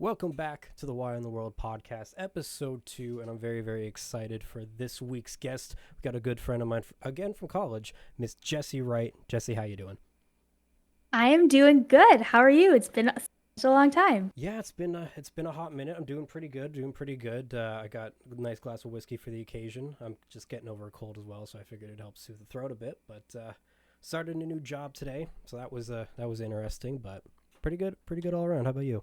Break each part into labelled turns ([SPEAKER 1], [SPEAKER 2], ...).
[SPEAKER 1] Welcome back to the Why in the World podcast, episode 2, and I'm very, very excited for this week's guest. We got a good friend of mine, again from college, Miss Jessie Wright. Jessie, how you doing?
[SPEAKER 2] I am doing good. How are you? It's been such a long time.
[SPEAKER 1] Yeah, it's been a hot minute. I'm doing pretty good, I got a nice glass of whiskey for the occasion. I'm just getting over a cold as well, so I figured it helps soothe the throat a bit. But started a new job today, so that was interesting, but pretty good all around. How about you?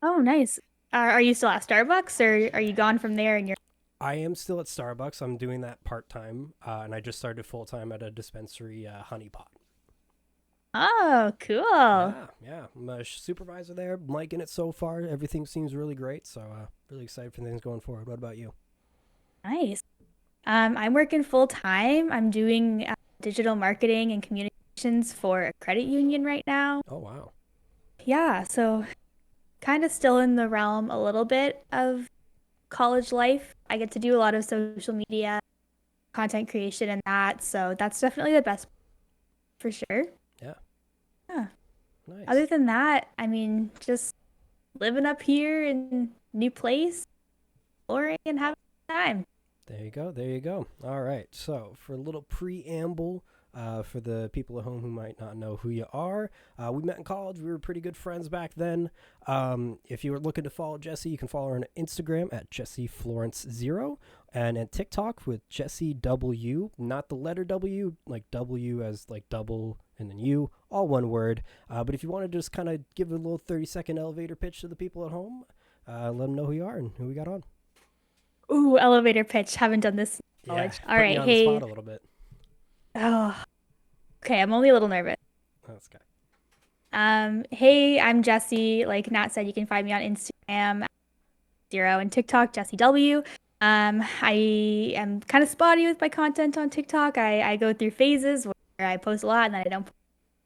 [SPEAKER 2] Oh, nice. Are you still at Starbucks or are you gone from there and you're
[SPEAKER 1] I am still at Starbucks. I'm doing that part time, and I just started full time at a dispensary, Honey Pot.
[SPEAKER 2] Oh, cool.
[SPEAKER 1] Yeah. I'm a supervisor there. I'm liking it so far. Everything seems really great. So, really excited for things going forward. What about you?
[SPEAKER 2] Nice. I'm working full time. I'm doing digital marketing and communications for a credit union right now.
[SPEAKER 1] Oh, wow.
[SPEAKER 2] Yeah, so kind of still in the realm a little bit of college life. I get to do a lot of social media, content creation and that. So that's definitely the best for sure.
[SPEAKER 1] Yeah,
[SPEAKER 2] Yeah. Other
[SPEAKER 1] nice.
[SPEAKER 2] than that, I mean, just living up here in new place, exploring and having a good time.
[SPEAKER 1] There you go. There you go. All right. So, for a little preamble, for the people at home who might not know who you are, we met in college. We were pretty good friends back then. If you were looking to follow Jessie, you can follow her on Instagram at JessieFlorence0 and at TikTok with Jessie W, not the letter W, like W as like double and then U, all one word. But if you want to just kind of give a little 30-second elevator pitch to the people at home, let them know who you are and who we got on.
[SPEAKER 2] Ooh, elevator pitch. Haven't done this in
[SPEAKER 1] Yeah,
[SPEAKER 2] college. All
[SPEAKER 1] putting you
[SPEAKER 2] right.
[SPEAKER 1] on the spot
[SPEAKER 2] Hey.
[SPEAKER 1] a little bit.
[SPEAKER 2] Oh, okay. I'm only a little nervous.
[SPEAKER 1] That's okay.
[SPEAKER 2] Hey, I'm Jesse. Like Nat said, you can find me on Instagram, zero, and TikTok, Jesse W. I am kind of spotty with my content on TikTok. I go through phases where I post a lot and then I don't post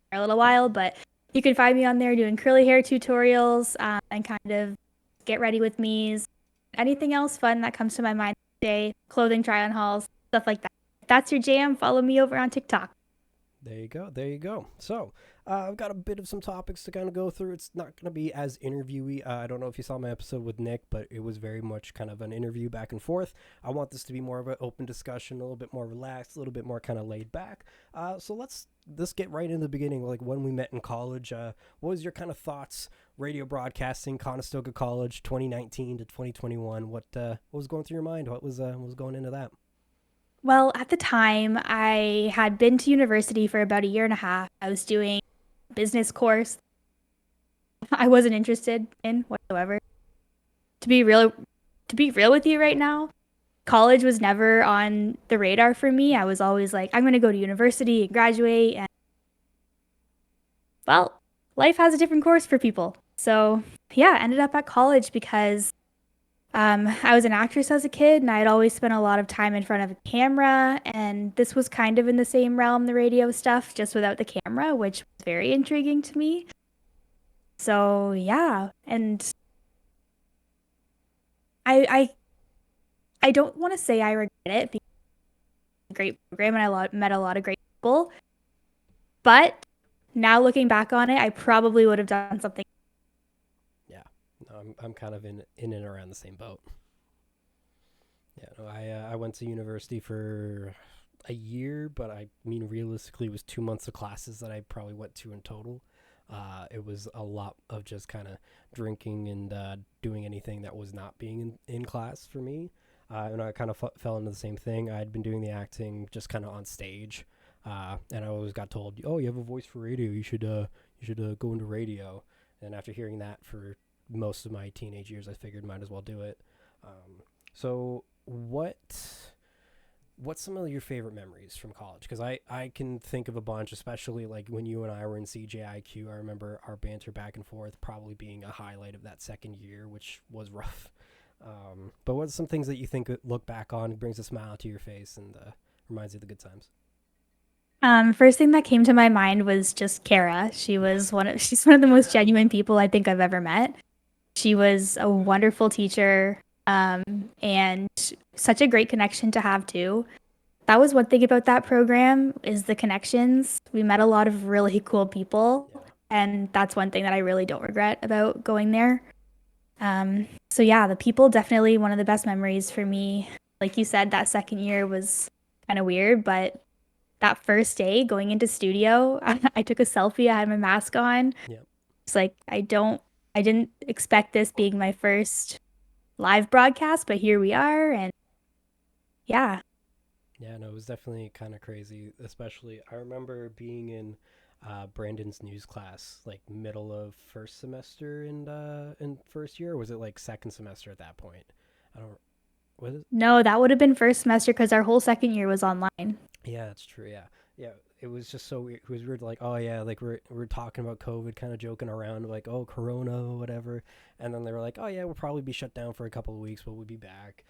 [SPEAKER 2] for a little while, but you can find me on there doing curly hair tutorials, and kind of get ready with me's. Anything else fun that comes to my mind today, clothing try on hauls, stuff like that. If that's your jam, follow me over on TikTok.
[SPEAKER 1] There you go. There you go. So, I've got a bit of some topics to kind of go through. It's not going to be as interviewy. I don't know if you saw my episode with Nick, but it was very much kind of an interview back and forth. I want this to be more of an open discussion, a little bit more relaxed, a little bit more kind of laid back. So let's get right in the beginning. Like when we met in college, what was your kind of thoughts? Radio broadcasting, Conestoga College, 2019 to 2021. What was going through your mind? What was going into that?
[SPEAKER 2] Well, at the time, I had been to university for about a year and a half. I was doing a business course I wasn't interested in whatsoever. To be real, to be real with you right now, college was never on the radar for me. I was always like, I'm going to go to university and graduate. And well, life has a different course for people. So yeah, I ended up at college because I was an actress as a kid and I had always spent a lot of time in front of a camera. And this was kind of in the same realm, the radio stuff, just without the camera, which was very intriguing to me. So yeah, and I I don't want to say I regret it because it's a great program and met a lot of great people. But now looking back on it, I probably would have done something.
[SPEAKER 1] Yeah, no, I'm kind of in and around the same boat. Yeah, no, I went to university for a year, but I mean realistically, it was 2 months of classes that I probably went to in total. It was a lot of just kind of drinking and doing anything that was not being in class for me. And I kind of fell into the same thing. I had been doing the acting just kind of on stage, and I always got told, "Oh, you have a voice for radio. You should go into radio." And after hearing that for most of my teenage years, I figured might as well do it. So what's some of your favorite memories from college? Because I can think of a bunch, especially like when you and I were in CJIQ. I remember our banter back and forth probably being a highlight of that second year, which was rough. But what's some things that you think look back on, brings a smile to your face, and reminds you of the good times?
[SPEAKER 2] First thing that came to my mind was just Kara. She's one of the most genuine people I think I've ever met. She was a wonderful teacher, and such a great connection to have too. That was one thing about that program is the connections. We met a lot of really cool people,
[SPEAKER 1] Yeah.
[SPEAKER 2] and that's one thing that I really don't regret about going there. So yeah, the people definitely one of the best memories for me. Like you said, that second year was kind of weird, but that first day going into studio, I took a selfie. I had my mask on.
[SPEAKER 1] Yep.
[SPEAKER 2] It's like I didn't expect this being my first live broadcast, but here we are, and yeah.
[SPEAKER 1] Yeah, no, it was definitely kind of crazy. Especially, I remember being in Brandon's news class, like middle of first semester in first year. Or was it like second semester at that point? I don't. Was it?
[SPEAKER 2] No, that would have been first semester because our whole second year was online.
[SPEAKER 1] Yeah, that's true. Yeah, yeah. It was just so weird. It was weird. Like, oh yeah, like we're talking about COVID, kind of joking around, like oh Corona or whatever. And then they were like, oh yeah, we'll probably be shut down for a couple of weeks, but we'll be back.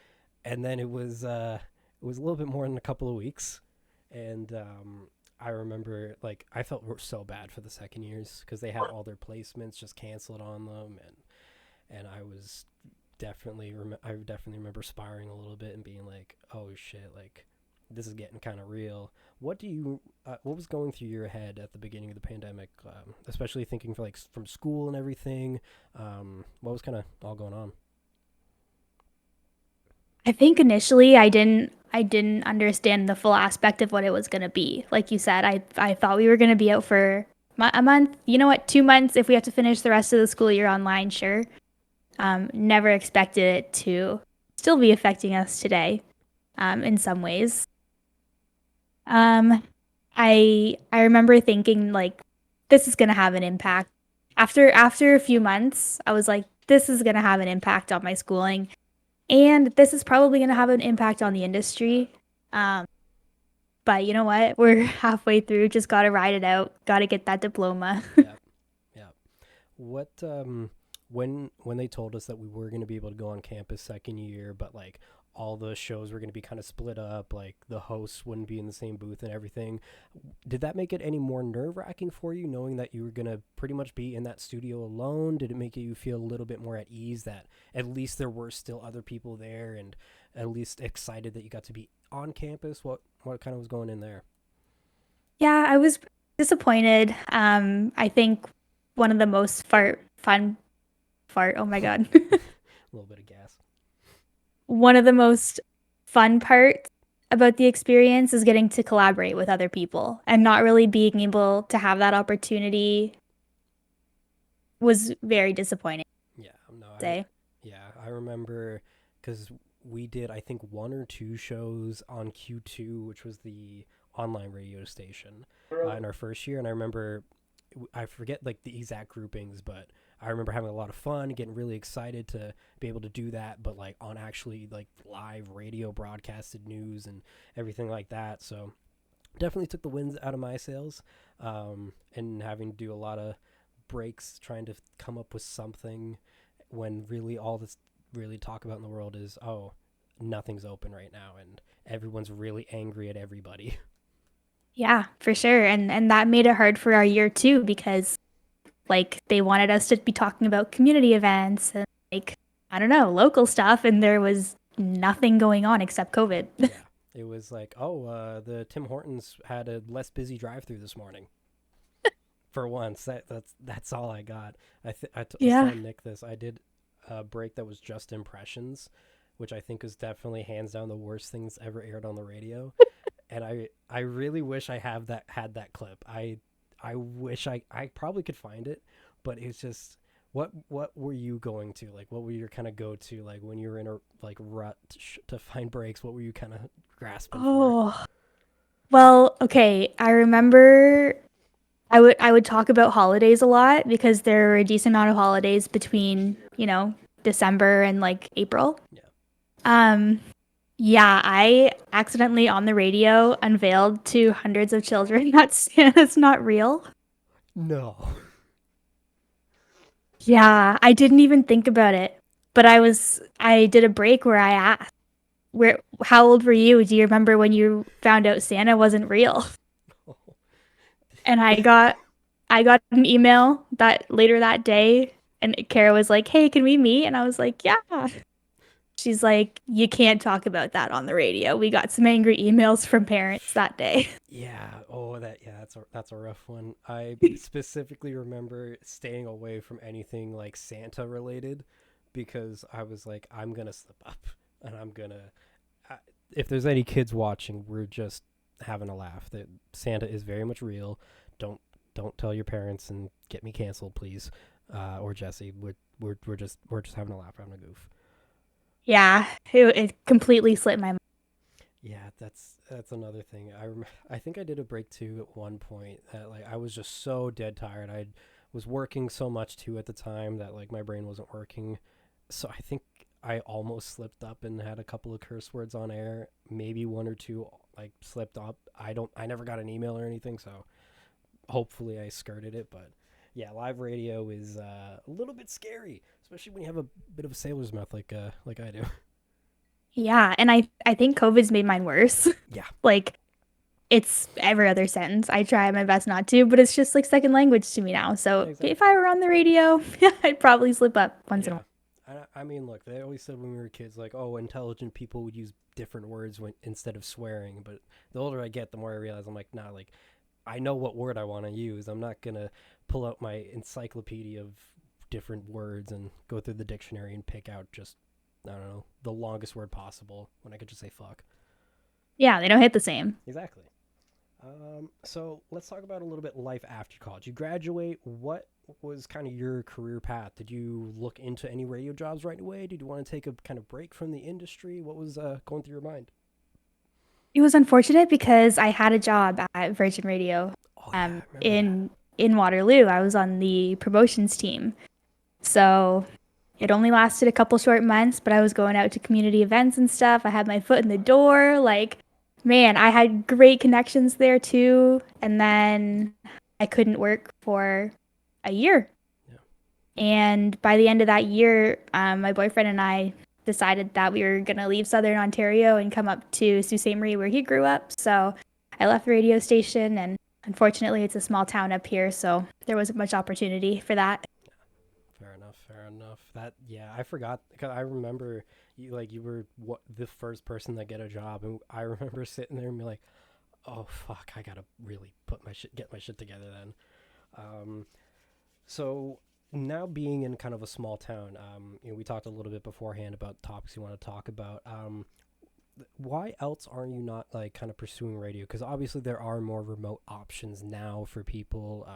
[SPEAKER 1] And then it was a little bit more than a couple of weeks, and I remember like I felt so bad for the second years because they had all their placements just canceled on them, and I definitely remember sparring a little bit and being like, oh shit, like this is getting kind of real. What was going through your head at the beginning of the pandemic, especially thinking for like from school and everything? What was kind of all going on?
[SPEAKER 2] I think initially I didn't understand the full aspect of what it was going to be. Like you said, I thought we were going to be out for a month. You know what? 2 months if we have to finish the rest of the school year online, sure. Never expected it to still be affecting us today, in some ways. Um, I remember thinking like this is gonna have an impact. After a few months, I was like, this is gonna have an impact on my schooling, and this is probably gonna have an impact on the industry. Um, but you know what? We're halfway through. Just gotta ride it out. Gotta get that diploma.
[SPEAKER 1] Yeah, yeah. What when they told us that we were going to be able to go on campus second year, but like all the shows were going to be kind of split up, like the hosts wouldn't be in the same booth and everything. Did that make it any more nerve-wracking for you knowing that you were going to pretty much be in that studio alone? Did it make you feel a little bit more at ease that at least there were still other people there and at least excited that you got to be on campus? What kind of was going in there?
[SPEAKER 2] Yeah, I was disappointed. I think one of the most fun fart. Oh my god.
[SPEAKER 1] A little bit of gas.
[SPEAKER 2] One of the most fun parts about the experience is getting to collaborate with other people and not really being able to have that opportunity was very disappointing,
[SPEAKER 1] Yeah, no,
[SPEAKER 2] I'd say.
[SPEAKER 1] I remember because we did I think one or two shows on Q2, which was the online radio station, in our first year, and I remember I forget like the exact groupings, but I remember having a lot of fun, getting really excited to be able to do that, but like on actually like live radio broadcasted news and everything like that. So definitely took the winds out of my sails, and having to do a lot of breaks trying to come up with something when really all that's really talk about in the world is oh nothing's open right now and everyone's really angry at everybody.
[SPEAKER 2] Yeah, for sure. And that made it hard for our year too because like they wanted us to be talking about community events and like I don't know, local stuff and there was nothing going on except COVID.
[SPEAKER 1] Yeah, it was like oh the Tim Hortons had a less busy drive through this morning for once. That's all I got. I was
[SPEAKER 2] Yeah.
[SPEAKER 1] telling Nick this. I did a break that was just impressions, which I think is definitely hands down the worst things ever aired on the radio. And I really wish I have that had that clip. I wish I probably could find it, but it's just what were you going to like? What were your kind of go to like when you were in a like rut to find breaks? What were you kind of grasping for?
[SPEAKER 2] Oh. Well, okay. I remember I would talk about holidays a lot because there were a decent amount of holidays between, December and like April.
[SPEAKER 1] Yeah.
[SPEAKER 2] Um yeah, I accidentally on the radio unveiled to hundreds of children that Santa's not real.
[SPEAKER 1] No.
[SPEAKER 2] Yeah, I didn't even think about it. But I did a break where I asked, "Where how old were you? Do you remember when you found out Santa wasn't real?" And I got an email that later that day and Kara was like, "Hey, can we meet?" And I was like, "Yeah." She's like, "You can't talk about that on the radio." We got some angry emails from parents that day.
[SPEAKER 1] Yeah. Oh, that's a rough one. I specifically remember staying away from anything like Santa related because I was like, I'm gonna slip up, and I'm gonna. I, if there's any kids watching, we're just having a laugh. That Santa is very much real. Don't don't tell your parents and get me canceled, please, or Jesse. We're just having a laugh, having a goof.
[SPEAKER 2] Yeah, it completely slipped my mind.
[SPEAKER 1] Yeah, that's another thing. I think I did a break too at one point. That like I was just so dead tired. I was working so much too at the time that like my brain wasn't working. So I think I almost slipped up and had a couple of curse words on air. Maybe one or two like slipped up. I never got an email or anything, so hopefully I skirted it. But yeah, live radio is a little bit scary, especially when you have a bit of a sailor's mouth like I do.
[SPEAKER 2] Yeah, and I think COVID's made mine worse.
[SPEAKER 1] Yeah,
[SPEAKER 2] Like it's every other sentence. I try my best not to, but it's just like second language to me now. So if
[SPEAKER 1] exactly.
[SPEAKER 2] I were on the radio, I'd probably slip up once in a
[SPEAKER 1] Yeah.
[SPEAKER 2] while.
[SPEAKER 1] I mean, look, they always said when we were kids, like, oh, intelligent people would use different words instead of swearing. But the older I get, the more I realize I'm like, nah, like, I know what word I want to use. I'm not going to pull out my encyclopedia of different words and go through the dictionary and pick out just, I don't know, the longest word possible when I could just say fuck.
[SPEAKER 2] Yeah, they don't hit the same.
[SPEAKER 1] Exactly. So let's talk about a little bit life after college. You graduate. What was kind of your career path? Did you look into any radio jobs right away? Did you want to take a kind of break from the industry? What was going through your mind?
[SPEAKER 2] It was unfortunate because I had a job at Virgin Radio
[SPEAKER 1] Oh yeah,
[SPEAKER 2] um,
[SPEAKER 1] I remember that.
[SPEAKER 2] in in Waterloo. I was on the promotions team. So it only lasted a couple short months, but I was going out to community events and stuff. I had my foot in the door. Like, man, I had great connections there too. And then I couldn't work for a year.
[SPEAKER 1] Yeah.
[SPEAKER 2] And by the end of that year, my boyfriend and I decided that we were going to leave Southern Ontario and come up to Sault Ste. Marie, where he grew up. So I left the radio station, and unfortunately, it's a small town up here. So there wasn't much opportunity for that.
[SPEAKER 1] Fair enough. Fair enough. That yeah, I forgot because I remember you were the first person to get a job, and I remember sitting there and be like, oh fuck, I gotta really get my shit together then. Um, So now being in kind of a small town, we talked a little bit beforehand about topics you want to talk about. Why else are you not like kind of pursuing radio? Because obviously there are more remote options now for people.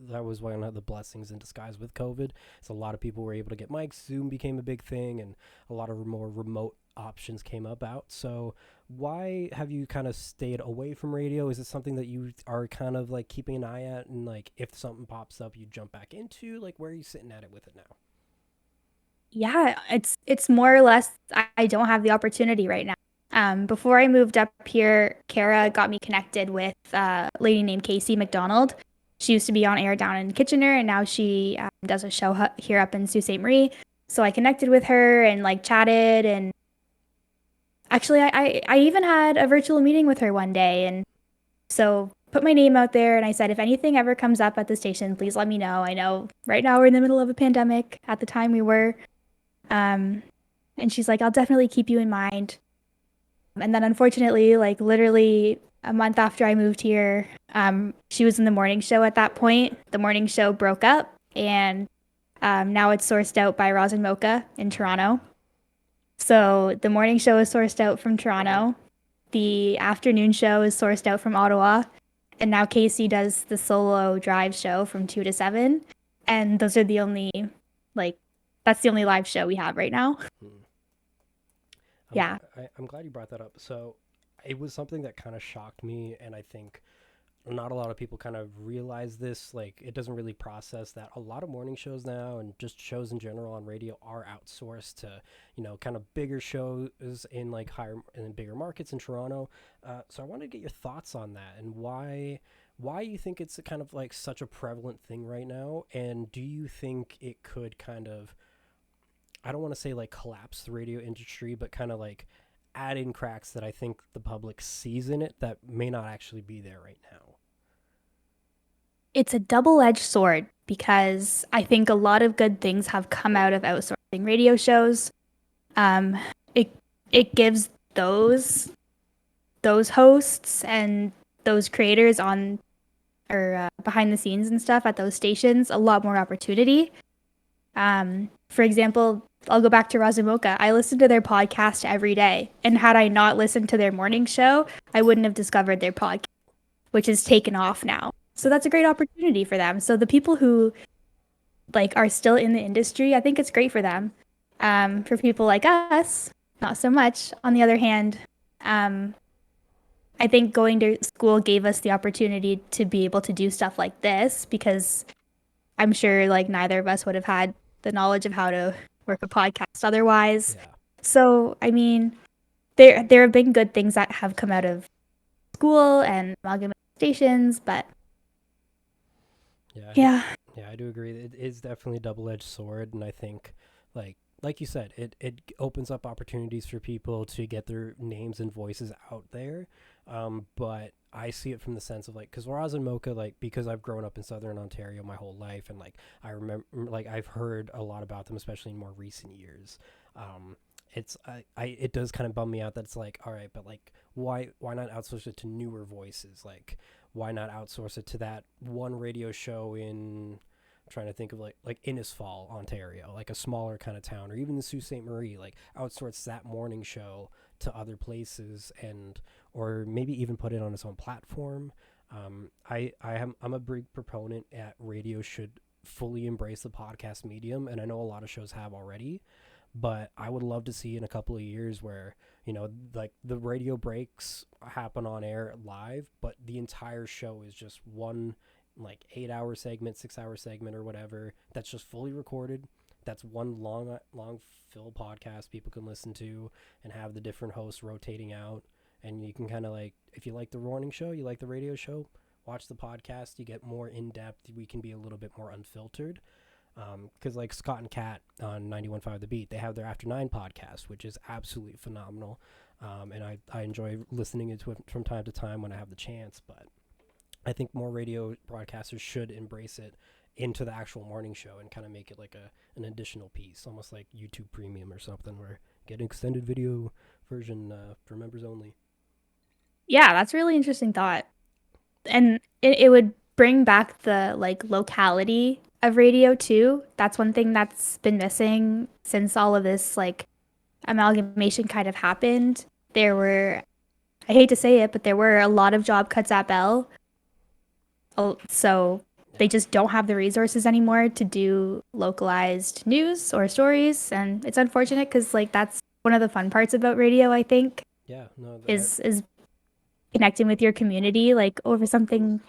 [SPEAKER 1] That was one of the blessings in disguise with COVID. So a lot of people were able to get mics. Zoom became a big thing, and a lot of more remote options came about. So why have you kind of stayed away from radio? Is it something that you are kind of like keeping an eye at, and like if something pops up, you jump back into? Like where are you sitting at it with it now?
[SPEAKER 2] Yeah, it's more or less I don't have the opportunity right now. Before I moved up here, Kara got me connected with a lady named Casey McDonald. She used to be on air down in Kitchener, and now she does a show here up in Sault Ste. Marie. So I connected with her and like chatted, and actually I even had a virtual meeting with her one day, and so put my name out there, and I said if anything ever comes up at the station, please let me know. I know right now we're in the middle of a pandemic. At the time we were. Um, and she's like, I'll definitely keep you in mind. And then unfortunately, like literally a month after I moved here, she was in the morning show at that point. The morning show broke up, and now it's sourced out by Rosin Mocha in Toronto. So the morning show is sourced out from Toronto. The afternoon show is sourced out from Ottawa. And now Casey does the solo drive show from 2 to 7. And those are the only, like, that's the only live show we have right now.
[SPEAKER 1] Hmm.
[SPEAKER 2] Yeah.
[SPEAKER 1] I'm glad you brought that up. So it was something that kind of shocked me, and I think not a lot of people kind of realize this. Like, it doesn't really process that a lot of morning shows now and just shows in general on radio are outsourced to, kind of bigger shows in like higher in bigger markets in Toronto. So I wanted to get your thoughts on that and why you think it's kind of like such a prevalent thing right now, and do you think it could kind of, I don't want to say like collapse the radio industry, but kind of like add in cracks that I think the public sees in it that may not actually be there right now.
[SPEAKER 2] It's a double-edged sword because I think a lot of good things have come out of outsourcing radio shows. Um, it it gives those hosts and those creators on or behind the scenes and stuff at those stations a lot more opportunity. For example, I'll go back to Razumoka. I listen to their podcast every day. And had I not listened to their morning show, I wouldn't have discovered their podcast, which is taken off now. So
[SPEAKER 1] Yeah.
[SPEAKER 2] that's a great opportunity for them. So the people who like are still in the industry, I think it's great for them. For people like us, not so much. On the other hand, um, I think going to school gave us the opportunity to be able to do stuff like this because I'm sure like neither of us would have had the knowledge of how to work a podcast otherwise.
[SPEAKER 1] Yeah.
[SPEAKER 2] So, I mean, there have been good things that have come out of school and amalgamation stations, but
[SPEAKER 1] Yeah,
[SPEAKER 2] yeah.
[SPEAKER 1] yeah, I do agree. It is definitely a double-edged sword, and I think, like you said, it opens up opportunities for people to get their names and voices out there. But I see it from the sense of like, because Roz and Mocha, like, because I've grown up in Southern Ontario my whole life, and like I remember, like I've heard a lot about them, especially in more recent years. Um, it does kind of bum me out that it's like, all right, but like, why not outsource it to newer voices? Like, why not outsource it to that one radio show in, I'm trying to think of like Innisfall, Ontario, like a smaller kind of town, or even the Sault Ste. Marie, like outsource that morning show to other places, and or maybe even put it on its own platform. I'm a big proponent at radio should fully embrace the podcast medium, and I know a lot of shows have already, but I would love to see in a couple of years where, like the radio breaks happen on air live, but the entire show is just one like 8 hour segment, 6 hour segment, or whatever that's just fully recorded. That's one long fill podcast people can listen to, and have the different hosts rotating out. And you can kind of like, if you like the morning show, you like the radio show, watch the podcast. You get more in depth. We can be a little bit more unfiltered, because like Scott and Kat on 91.5 The Beat, they have their After 9 podcast, which is absolutely phenomenal. And I enjoy listening to it from time to time when I have the chance. But I think more radio broadcasters should embrace it into the actual morning show and kind of make it like an additional piece, almost like YouTube Premium or something, where get an extended video version for members only.
[SPEAKER 2] Yeah, that's a really interesting thought. And it would bring back the like locality of radio too. That's one thing that's been missing since all of this like amalgamation kind of happened. There were, I hate to say it, but there were a lot of job cuts at Bell. So
[SPEAKER 1] Yeah,
[SPEAKER 2] they just don't have the resources anymore to do localized news or stories. And it's unfortunate because like that's one of the fun parts about radio, I think,
[SPEAKER 1] yeah, no,
[SPEAKER 2] is connecting with your community like over something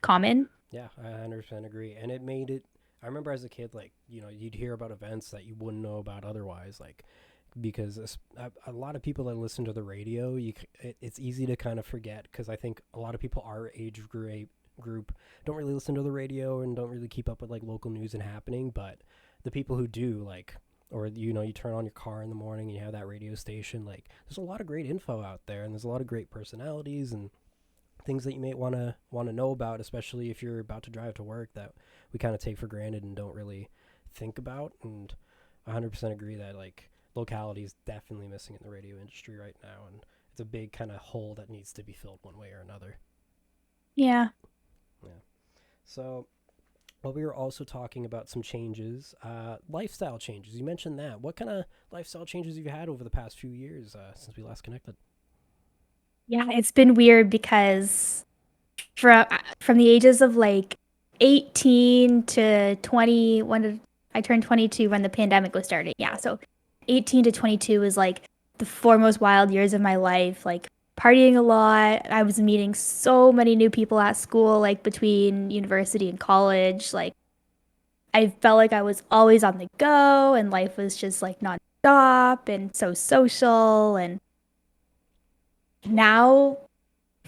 [SPEAKER 2] common.
[SPEAKER 1] yeah, I 100% agree. And it made it. I remember as a kid, like you'd hear about events that you wouldn't know about otherwise, like because a lot of people that listen to the radio, it's easy to kind of forget, because I think a lot of people our age group don't really listen to the radio and don't really keep up with like local news and happening. But the people who do, like, or you turn on your car in the morning and you have that radio station, like there's a lot of great info out there, and there's a lot of great personalities and things that you may want to know about, especially if you're about to drive to work, that we kind of take for granted and don't really think about. And 100% agree that like locality is definitely missing in the radio industry right now, and it's a big kind of hole that needs to be filled one way or another.
[SPEAKER 2] Yeah.
[SPEAKER 1] Yeah. So, well, we were also talking about some changes, lifestyle changes. You mentioned that. What kind of lifestyle changes have you had over the past few years since we last connected?
[SPEAKER 2] Yeah, it's been weird because from the ages of like 18 to 20 when I turned 22 when the pandemic was starting. Yeah, so 18 to 22 was like the four most wild years of my life, like partying a lot. I was meeting so many new people at school, like between university and college. Like I felt like I was always on the go and life was just like nonstop and so social. And now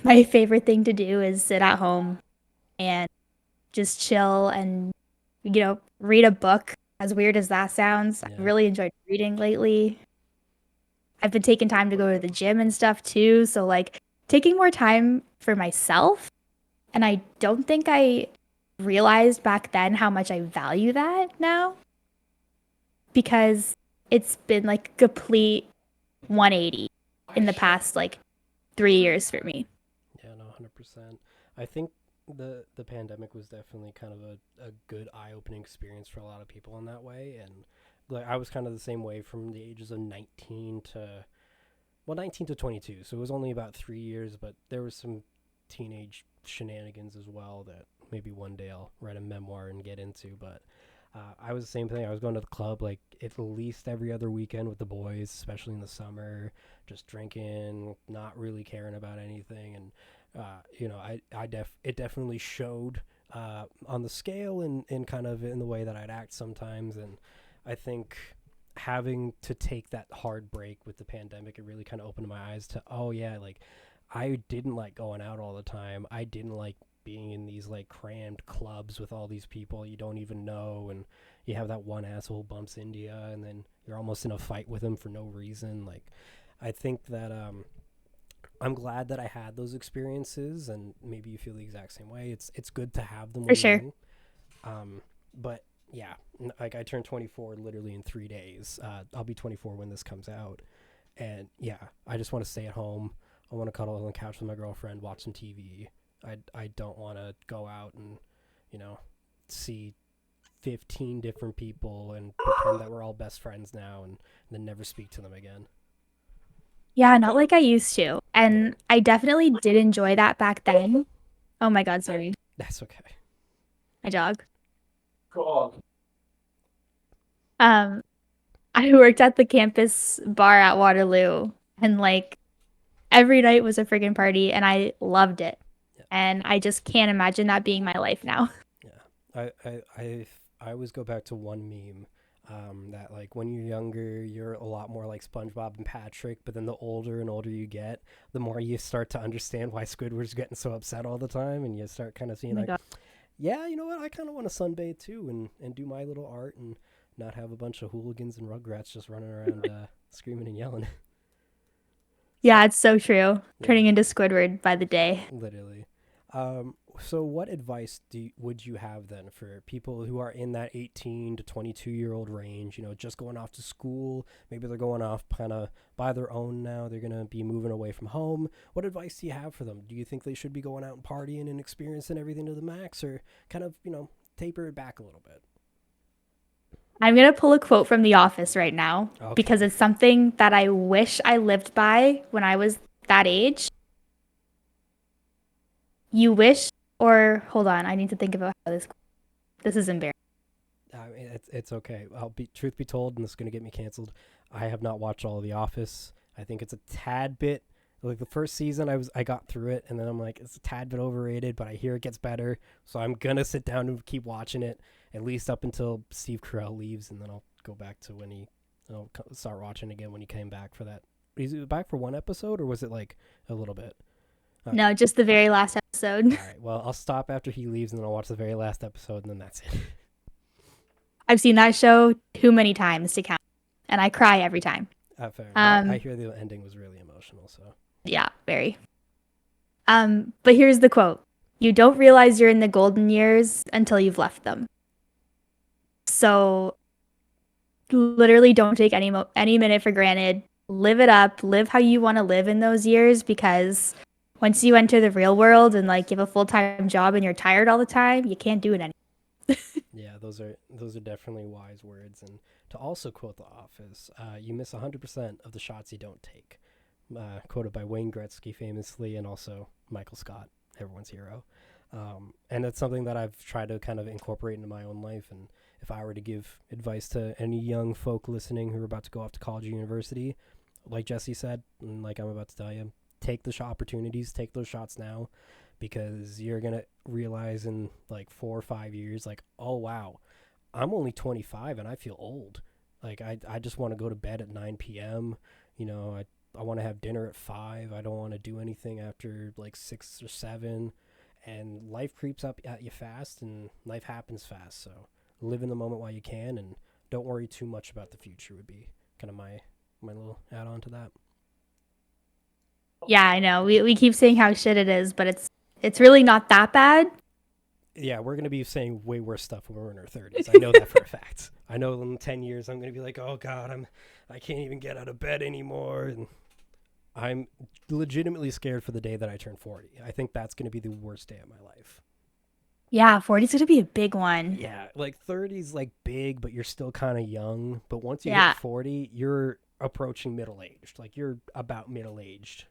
[SPEAKER 2] my favorite thing to do is sit at home and just chill and, read a book. As weird as that sounds, I've
[SPEAKER 1] Yeah.
[SPEAKER 2] really enjoyed reading lately. I've been taking time to go to the gym and stuff too. So, like, taking more time for myself. And I don't think I realized back then how much I value that now because it's been like a complete 180 in the past like 3 years for me.
[SPEAKER 1] Yeah, no, 100%. I think the pandemic was definitely kind of a good eye opening experience for a lot of people in that way, and like I was kind of the same way from the ages of 19 to 22. So it was only about 3 years, but there was some teenage shenanigans as well that maybe one day I'll write a memoir and get into. But I was the same thing. I was going to the club like at least every other weekend with the boys, especially in the summer, just drinking, not really caring about anything. And it definitely showed on the scale and kind of in the way that I'd act sometimes. And I think having to take that hard break with the pandemic, it really kind of opened my eyes to, oh yeah, like I didn't like going out all the time. I didn't like being in these like crammed clubs with all these people you don't even know, and you have that one asshole bumps into you and then you're almost in a fight with him for no reason. Like I think that I'm glad that I had those experiences, and maybe you feel the exact same way. It's good to have them
[SPEAKER 2] For
[SPEAKER 1] when you're
[SPEAKER 2] sure.
[SPEAKER 1] young. But yeah, like I turned 24 literally in 3 days. I'll be 24 when this comes out, and yeah, I just want to stay at home. I want to cuddle on the couch with my girlfriend, watch some TV. I don't want to go out and, see 15 different people and pretend that we're all best friends now and then never speak to them again.
[SPEAKER 2] Yeah, not like I used to.
[SPEAKER 1] Yeah,
[SPEAKER 2] And I definitely did enjoy that back then. Oh my God, sorry.
[SPEAKER 1] that's okay.
[SPEAKER 2] My dog. Um, I worked at the campus bar at Waterloo, and like every night was a friggin' party, and I loved it.
[SPEAKER 1] Yeah,
[SPEAKER 2] And I just can't imagine that being my life now.
[SPEAKER 1] yeah. I always go back to one meme. That like when you're younger, you're a lot more like SpongeBob and Patrick, but then the older and older you get, the more you start to understand why Squidward's getting so upset all the time, and you start kind of
[SPEAKER 2] Oh
[SPEAKER 1] seeing
[SPEAKER 2] my
[SPEAKER 1] like,
[SPEAKER 2] God.
[SPEAKER 1] yeah, you know what? I kind of want to sunbathe too, and do my little art, and not have a bunch of hooligans and rugrats just running around screaming and yelling. So
[SPEAKER 2] Yeah, it's so true.
[SPEAKER 1] yeah,
[SPEAKER 2] Turning into Squidward by the day.
[SPEAKER 1] literally. So what advice would you have then for people who are in that 18 to 22-year-old range? Just going off to school. Maybe they're going off kind of by their own now. They're gonna be moving away from home. What advice do you have for them? Do you think they should be going out and partying and experiencing everything to the max, or kind of taper it back a little bit?
[SPEAKER 2] I'm going to pull a quote from The Office right now because
[SPEAKER 1] Okay.
[SPEAKER 2] it's something that I wish I lived by when I was that age. You wish, or hold on, I need to think about how this is embarrassing.
[SPEAKER 1] I mean, it's okay. I'll be truth be told, and this is gonna get me canceled. I have not watched all of The Office. I think it's a tad bit like the first season. I got through it, and then I'm like, it's a tad bit overrated, but I hear it gets better. So I'm gonna sit down and keep watching it at least up until Steve Carell leaves, and then I'll go back to when I'll start watching again when he came back for that. Is it back for one episode, or was it like a little bit? Okay.
[SPEAKER 2] No, just the very last episode.
[SPEAKER 1] All right. Well, I'll stop after he leaves, and then I'll watch the very last episode, and then that's it.
[SPEAKER 2] I've seen that show too many times to count, and I cry every time.
[SPEAKER 1] Fair enough. I
[SPEAKER 2] Um,
[SPEAKER 1] hear the ending was really emotional, so.
[SPEAKER 2] yeah, very. But here's the quote. You don't realize you're in the golden years until you've left them. So literally don't take any minute for granted. Live it up. Live how you want to live in those years, because once you enter the real world and like you have a full-time job and you're tired all the time, you can't do it anymore.
[SPEAKER 1] Yeah, those are definitely wise words. And to also quote The Office, you miss 100% of the shots you don't take. Quoted by Wayne Gretzky famously, and also Michael Scott, everyone's hero. And that's something that I've tried to kind of incorporate into my own life. And if I were to give advice to any young folk listening who are about to go off to college or university, like Jesse said, and like I'm about to tell you, take the opportunities, take those shots now, because you're gonna realize in like 4 or 5 years, like, oh wow, I'm only 25 and I feel old. Like I just want to go to bed at 9 p.m. I want to have dinner at 5. I don't want to do anything after like 6 or 7. And life creeps up at you fast, and life happens fast. So live in the moment while you can, and don't worry too much about the future. Would be kind of my little add on to that.
[SPEAKER 2] Yeah, I know. We keep saying how shit it is, but it's really not that bad.
[SPEAKER 1] Yeah, we're gonna be saying way worse stuff when we're in our 30s. I know that for a fact. I know in 10 years I'm gonna be like, oh god, I can't even get out of bed anymore, and I'm legitimately scared for the day that I turn 40. I think that's gonna be the worst day of my life.
[SPEAKER 2] Yeah, 40's gonna be a big one.
[SPEAKER 1] Yeah, like 30's like big, but you're still kind of young. But once you hit
[SPEAKER 2] Yeah.
[SPEAKER 1] 40, you're approaching middle aged. Like you're about middle aged.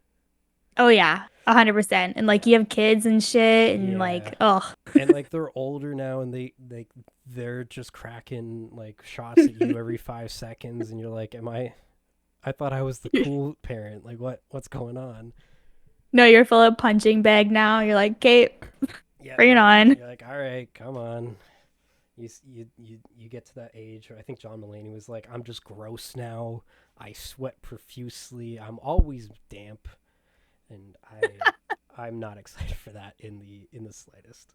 [SPEAKER 2] Oh yeah, 100%. And like
[SPEAKER 1] Yeah.
[SPEAKER 2] you have kids and shit, and
[SPEAKER 1] Yeah.
[SPEAKER 2] like, oh,
[SPEAKER 1] And like they're older now, and they're just cracking like shots at you every 5 seconds, and you're like, "Am I? I thought I was the cool parent. Like what's going on?"
[SPEAKER 2] no, you're full of punching bag now. You're like, Kate,
[SPEAKER 1] Yeah,
[SPEAKER 2] bring it on.
[SPEAKER 1] you're like, "All right, come on." You get to that age where I think John Mulaney was like, "I'm just gross now. I sweat profusely. I'm always damp." And I'm not excited for that in the slightest.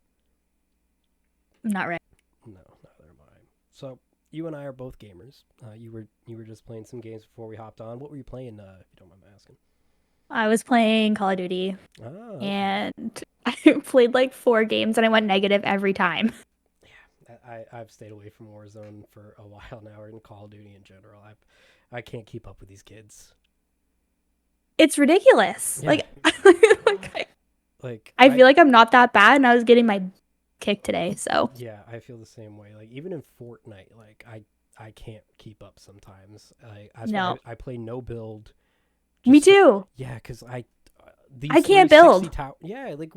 [SPEAKER 2] I'm not ready.
[SPEAKER 1] No, neither am I. So you and I are both gamers. You were just playing some games before we hopped on. What were you playing? If you don't mind my asking.
[SPEAKER 2] I was playing Call of Duty
[SPEAKER 1] Oh, okay.
[SPEAKER 2] and I played like 4 games and I went negative every time.
[SPEAKER 1] Yeah, I've stayed away from Warzone for a while now, or in Call of Duty in general. I can't keep up with these kids.
[SPEAKER 2] It's ridiculous.
[SPEAKER 1] Yeah,
[SPEAKER 2] Like, like
[SPEAKER 1] like
[SPEAKER 2] I feel like I'm not that bad and I was getting my kick today. So,
[SPEAKER 1] yeah, I feel the same way. Like even in Fortnite, like I can't keep up sometimes. That's why
[SPEAKER 2] no.
[SPEAKER 1] I play no build.
[SPEAKER 2] Me
[SPEAKER 1] Just so,
[SPEAKER 2] too.
[SPEAKER 1] yeah, because
[SPEAKER 2] I
[SPEAKER 1] these
[SPEAKER 2] can't
[SPEAKER 1] 360
[SPEAKER 2] build.
[SPEAKER 1] tower. Yeah, like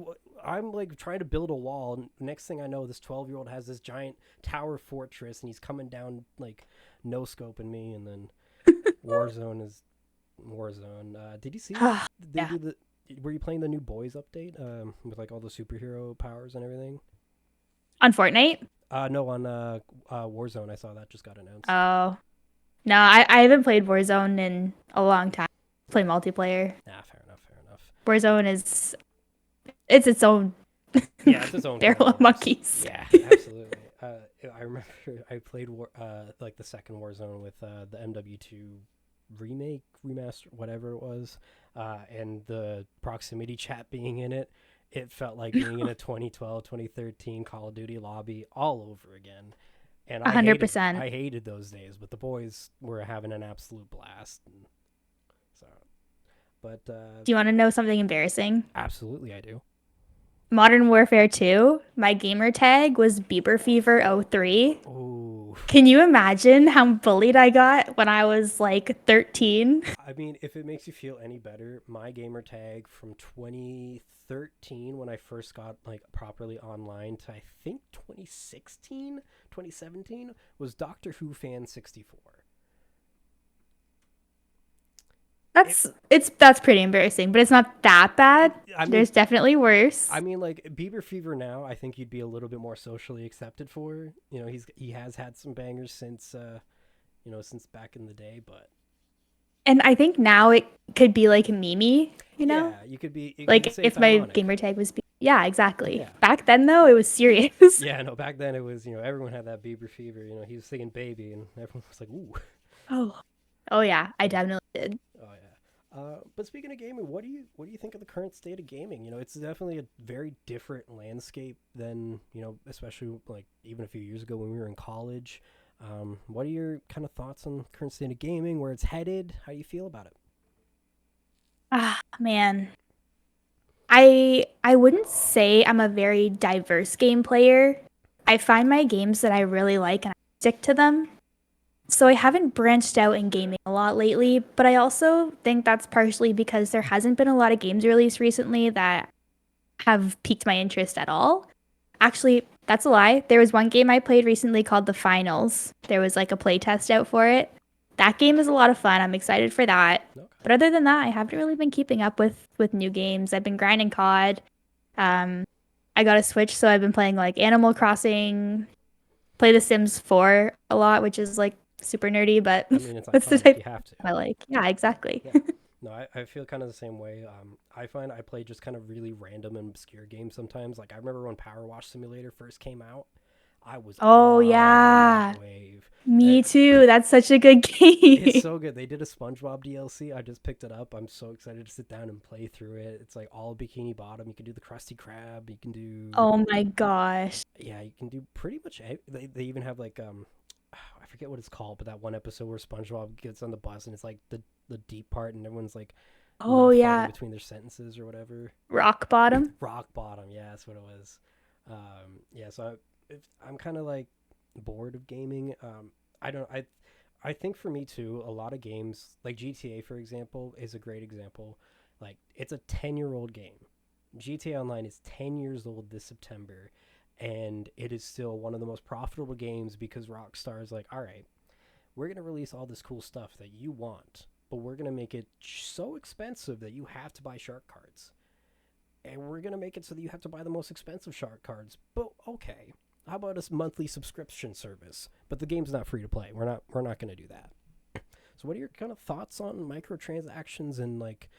[SPEAKER 1] I'm like trying to build a wall. And next thing I know, this 12-year-old has this giant tower fortress, and he's coming down like no scoping me. And then Warzone is Warzone. Did you see they
[SPEAKER 2] Yeah.
[SPEAKER 1] do the? Were you playing the new Boys update? With like all the superhero powers and everything.
[SPEAKER 2] On Fortnite?
[SPEAKER 1] No, on Warzone, I saw that just got announced.
[SPEAKER 2] Oh. No, I haven't played Warzone in a long time. Play multiplayer.
[SPEAKER 1] Nah, fair enough, fair enough.
[SPEAKER 2] Warzone is it's its own
[SPEAKER 1] Yeah, it's its own can
[SPEAKER 2] barrel
[SPEAKER 1] of
[SPEAKER 2] of
[SPEAKER 1] worms.
[SPEAKER 2] monkeys.
[SPEAKER 1] Yeah, absolutely. I remember I played like the second Warzone with the MW2 remake, remaster, whatever it was, and the proximity chat being in it. It felt like being in a 2012, 2013 Call of Duty lobby all over again. And I hated
[SPEAKER 2] 100%.
[SPEAKER 1] I hated those days, but the boys were having an absolute blast. And so, but
[SPEAKER 2] Do you want to know something embarrassing?
[SPEAKER 1] absolutely I do.
[SPEAKER 2] Modern Warfare 2, my gamer tag was Bieber Fever 03.
[SPEAKER 1] Oh,
[SPEAKER 2] Can you imagine how bullied I got when I was like 13?
[SPEAKER 1] I mean, if it makes you feel any better, my gamer tag from 2013 when I first got like properly online to I think 2016, 2017 was Doctor Who fan 64. It,
[SPEAKER 2] That's pretty embarrassing, but it's not that bad.
[SPEAKER 1] I mean,
[SPEAKER 2] There's definitely worse.
[SPEAKER 1] like Bieber Fever now, I think you'd be a little bit more socially accepted for. You know, he has had some bangers since since back in the day, but
[SPEAKER 2] And I think now it could be like memey, you know?
[SPEAKER 1] yeah, you could
[SPEAKER 2] Like
[SPEAKER 1] say it's
[SPEAKER 2] if my
[SPEAKER 1] ironic.
[SPEAKER 2] gamer tag was yeah, exactly.
[SPEAKER 1] Yeah.
[SPEAKER 2] Back then though, it was serious.
[SPEAKER 1] Yeah, no, back then it was, everyone had that Bieber fever, he was singing Baby and everyone was like, "Ooh."
[SPEAKER 2] Oh. Oh yeah, I
[SPEAKER 1] Yeah.
[SPEAKER 2] definitely did.
[SPEAKER 1] Oh yeah. But speaking of gaming, what do you think of the current state of gaming? It's definitely a very different landscape than, especially like even a few years ago when we were in college. What are your kind of thoughts on the current state of gaming, where it's headed? How do you feel about it?
[SPEAKER 2] Ah, man. I wouldn't say I'm a very diverse game player. I find my games that I really like and I stick to them. So I haven't branched out in gaming a lot lately, but I also think that's partially because there hasn't been a lot of games released recently that have piqued my interest at all. Actually, that's a lie. There was one game I played recently called The Finals. There was like a play test out for it. That game is a lot of fun. I'm excited for that.
[SPEAKER 1] Okay.
[SPEAKER 2] But other than that, I haven't really been keeping up with new games. I've been grinding COD. Um, I got a Switch, so I've been playing like Animal Crossing, play The Sims 4 a lot, which is like super nerdy, but
[SPEAKER 1] I mean, it's
[SPEAKER 2] that's the
[SPEAKER 1] iconic.
[SPEAKER 2] type
[SPEAKER 1] You have to.
[SPEAKER 2] I like. Yeah, exactly.
[SPEAKER 1] Yeah. No, I feel kind of the same way. I find I play just kind of really random and obscure games sometimes. Like I remember when Power Wash Simulator first came out, I was
[SPEAKER 2] Oh
[SPEAKER 1] on
[SPEAKER 2] yeah,
[SPEAKER 1] that wave. Uh,
[SPEAKER 2] me too. That's such a good
[SPEAKER 1] it's
[SPEAKER 2] game.
[SPEAKER 1] so good. They did a SpongeBob DLC. I just picked it up. I'm so excited to sit down and play through it. It's like all Bikini Bottom. You can do the Krusty Krab. You can do
[SPEAKER 2] Oh my gosh.
[SPEAKER 1] yeah. You can do pretty much. They even have like I forget what it's called, but that one episode where SpongeBob gets on the bus and it's like the deep part and everyone's like
[SPEAKER 2] Oh
[SPEAKER 1] not fighting
[SPEAKER 2] yeah,
[SPEAKER 1] between their sentences or whatever.
[SPEAKER 2] Rock Bottom.
[SPEAKER 1] Rock bottom, yeah, that's what it was. Yeah, so I'm kind of like bored of gaming. I don't. I think for me too, a lot of games like GTA, for example, is a great example. Like it's a 10-year-old game. GTA Online is 10 years old this September, and it is still one of the most profitable games because Rockstar is like, all right, we're gonna release all this cool stuff that you want, but we're gonna make it so expensive that you have to buy shark cards, and we're gonna make it so that you have to buy the most expensive shark cards. But okay, how about a monthly subscription service? But the game's not free to play. We're not gonna do that. So what are your kind of thoughts on microtransactions and like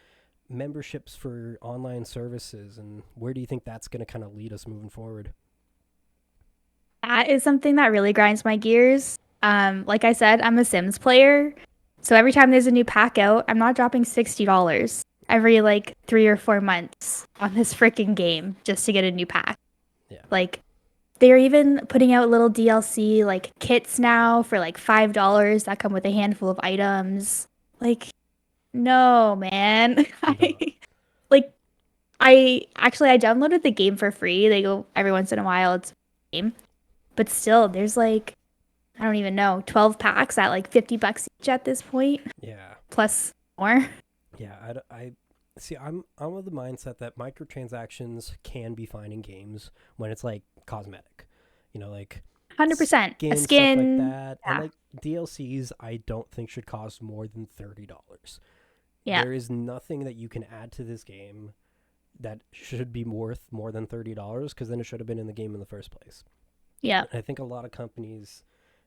[SPEAKER 1] memberships for online services, and where do you think that's gonna kind of lead us moving forward?
[SPEAKER 2] That is something that really grinds my gears. Like I said, I'm a Sims player. So every time there's a new pack out, I'm not dropping $60 every like 3 or 4 months on this freaking game just to get a new pack.
[SPEAKER 1] Yeah,
[SPEAKER 2] Like they're even putting out little DLC like kits now for like $5 that come with a handful of items. Like, no, man.
[SPEAKER 1] no,
[SPEAKER 2] Like I downloaded the game for free. They go every once in a while. It's a game. But still, there's like I don't even know, 12 packs at like $50 each at this point,
[SPEAKER 1] yeah,
[SPEAKER 2] plus more.
[SPEAKER 1] yeah. I see. I'm of the mindset that microtransactions can be fine in games when it's like cosmetic, like
[SPEAKER 2] 100%. A
[SPEAKER 1] skin stuff like
[SPEAKER 2] skin.
[SPEAKER 1] that, and
[SPEAKER 2] Yeah.
[SPEAKER 1] like DLCs. I don't think should cost more than $30.
[SPEAKER 2] Yeah.
[SPEAKER 1] There is nothing that you can add to this game that should be worth more than $30 because then it should have been in the game in the first place.
[SPEAKER 2] Yeah.
[SPEAKER 1] And I think a lot of companies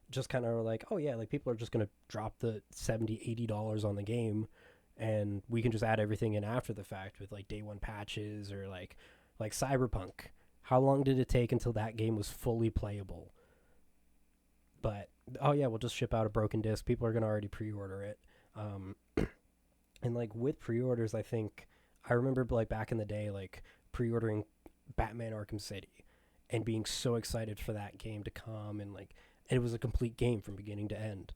[SPEAKER 1] just kind of are like, oh yeah, like people are just going to drop the $70-$80 on the game and we can just add everything in after the fact with like day one patches or like Cyberpunk. How long did it take until that game was fully playable? But oh yeah, we'll just ship out a broken disc. People are going to already pre-order it. Um, and like with pre-orders, I think I remember like back in the day, like pre-ordering Batman Arkham City and being so excited for that game to come, and like it was a complete game from beginning to end.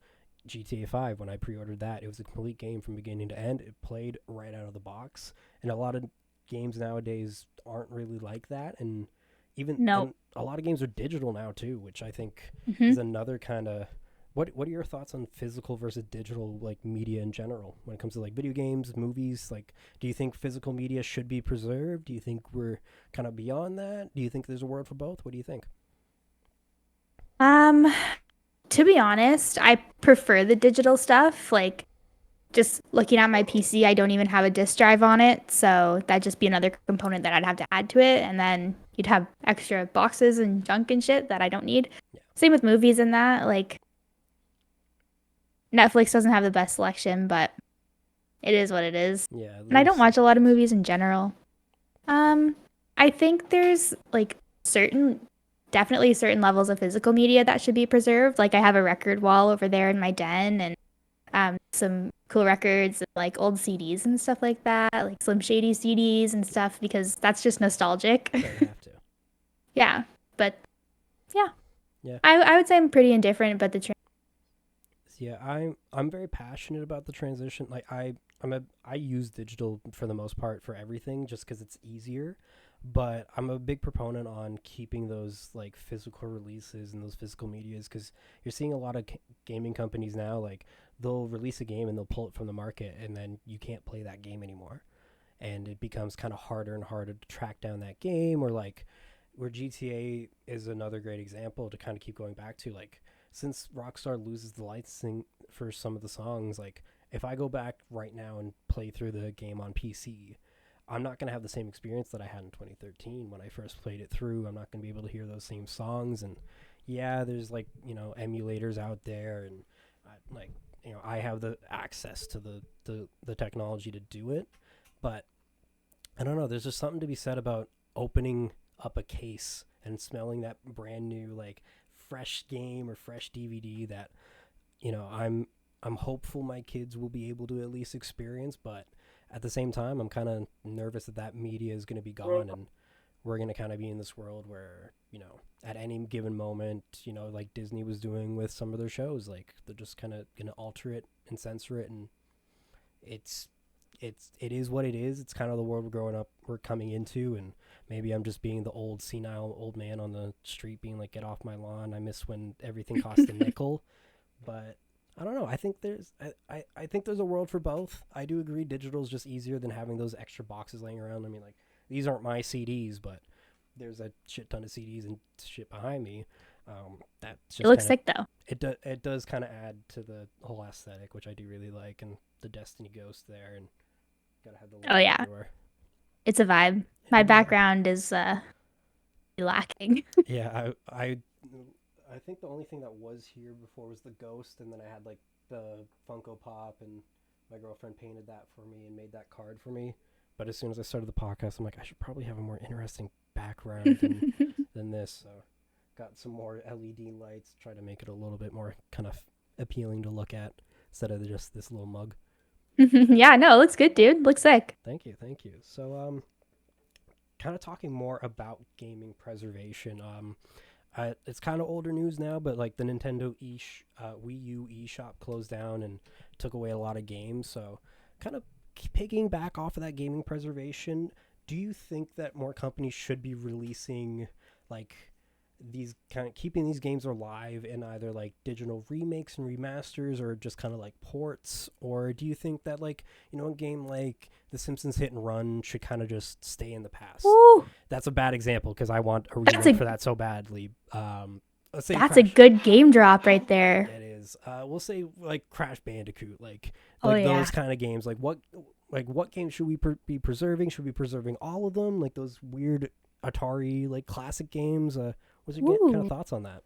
[SPEAKER 1] GTA 5, when I pre-ordered that, it was a complete game from beginning to end. It played right out of the box, and a lot of games nowadays aren't really like that,
[SPEAKER 2] No.
[SPEAKER 1] and a lot of games are digital now too, which I think
[SPEAKER 2] Hmm.
[SPEAKER 1] is another kind of what are your thoughts on physical versus digital like media in general when it comes to like video games, movies? Like, do you think physical media should be preserved? Do you think we're kind of beyond that? Do you think there's a world for both? What do you think?
[SPEAKER 2] Um, to be honest, I prefer the digital stuff. Like just looking at my PC, I don't even have a disk drive on it, so that'd just be another component that I'd have to add to it, and then you'd have extra boxes and junk and shit that I don't need.
[SPEAKER 1] Yeah,
[SPEAKER 2] Same with movies and that. Like Netflix doesn't have the best selection, but it is what it is.
[SPEAKER 1] yeah.
[SPEAKER 2] And I don't
[SPEAKER 1] There's
[SPEAKER 2] watch a lot of movies in general. Um, I think there's like definitely certain levels of physical media that should be preserved. Like I have a record wall over there in my den and some cool records and like old CDs and stuff like that, like Slim Shady CDs and stuff because that's just nostalgic.
[SPEAKER 1] yeah, you have to.
[SPEAKER 2] Yeah, but yeah,
[SPEAKER 1] Yeah,
[SPEAKER 2] I would say I'm pretty indifferent, but
[SPEAKER 1] yeah. I'm very passionate about the transition. Like I use digital for the most part for everything just because it's easier. But I'm a big proponent on keeping those like physical releases and those physical medias because you're seeing a lot of gaming companies now like they'll release a game and they'll pull it from the market and then you can't play that game anymore, and it becomes kind of harder and harder to track down that game, or like where GTA is another great example to kind of keep going back to, like since Rockstar loses the licensing for some of the songs, like if I go back right now and play through the game on PC, I'm not going to have the same experience that I had in 2013 when I first played it through. I'm not going to be able to hear those same songs. And yeah, there's like, emulators out there, and like, I have the access to the technology to do it. But I don't know, there's just something to be said about opening up a case and smelling that brand new, like fresh game or fresh DVD that, I'm hopeful my kids will be able to at least experience, but at the same time, I'm kind of nervous that that media is going to be gone, and we're going to kind of be in this world where, at any given moment, like Disney was doing with some of their shows, like they're just kind of going to alter it and censor it, and it's it is what it is. It's kind of the world we're coming into, and maybe I'm just being the old senile old man on the street being like, get off my lawn. I miss when everything cost a nickel. But I don't know. I think I think there's a world for both. I do agree digital is just easier than having those extra boxes laying around. I mean, like, these aren't my CDs, but there's a shit ton of CDs and shit behind me. That's
[SPEAKER 2] It
[SPEAKER 1] just
[SPEAKER 2] looks
[SPEAKER 1] kind of
[SPEAKER 2] sick though.
[SPEAKER 1] it does kind of add to the whole aesthetic, which I do really like, and the Destiny Ghost there, and gotta have the
[SPEAKER 2] Oh
[SPEAKER 1] logo
[SPEAKER 2] yeah,
[SPEAKER 1] everywhere.
[SPEAKER 2] it's a vibe.
[SPEAKER 1] It
[SPEAKER 2] My
[SPEAKER 1] is a vibe.
[SPEAKER 2] background is lacking.
[SPEAKER 1] Yeah, I think the only thing that was here before was the Ghost, and then I had like the Funko Pop, and my girlfriend painted that for me and made that card for me. But as soon as I started the podcast, I'm like, I should probably have a more interesting background than this. So got some more LED lights, try to make it a little bit more kind of appealing to look at instead of just this little mug.
[SPEAKER 2] Yeah, no, it looks good, dude. Looks sick.
[SPEAKER 1] Thank you, thank you. So kind of talking more about gaming preservation. It's kind of older news now, but like the Nintendo Wii U eShop closed down and took away a lot of games. So kind of picking back off of that gaming preservation, do you think that more companies should be releasing like these kind of keeping these games alive in either like digital remakes and remasters or just kind of like ports? Or do you think that, like, a game like The Simpsons Hit and Run should kind of just stay in the past?
[SPEAKER 2] Woo!
[SPEAKER 1] That's a bad example because I want a
[SPEAKER 2] That's
[SPEAKER 1] remake
[SPEAKER 2] a
[SPEAKER 1] for that so badly. Let's say
[SPEAKER 2] that's a
[SPEAKER 1] Crash.
[SPEAKER 2] good game drop right there.
[SPEAKER 1] It is. We'll say like Crash Bandicoot, like
[SPEAKER 2] Oh yeah.
[SPEAKER 1] those kind of games. What games should we be preserving? Should we be preserving all of them? Like those weird Atari like classic games. What's your kind of
[SPEAKER 2] Ooh.
[SPEAKER 1] thoughts on that?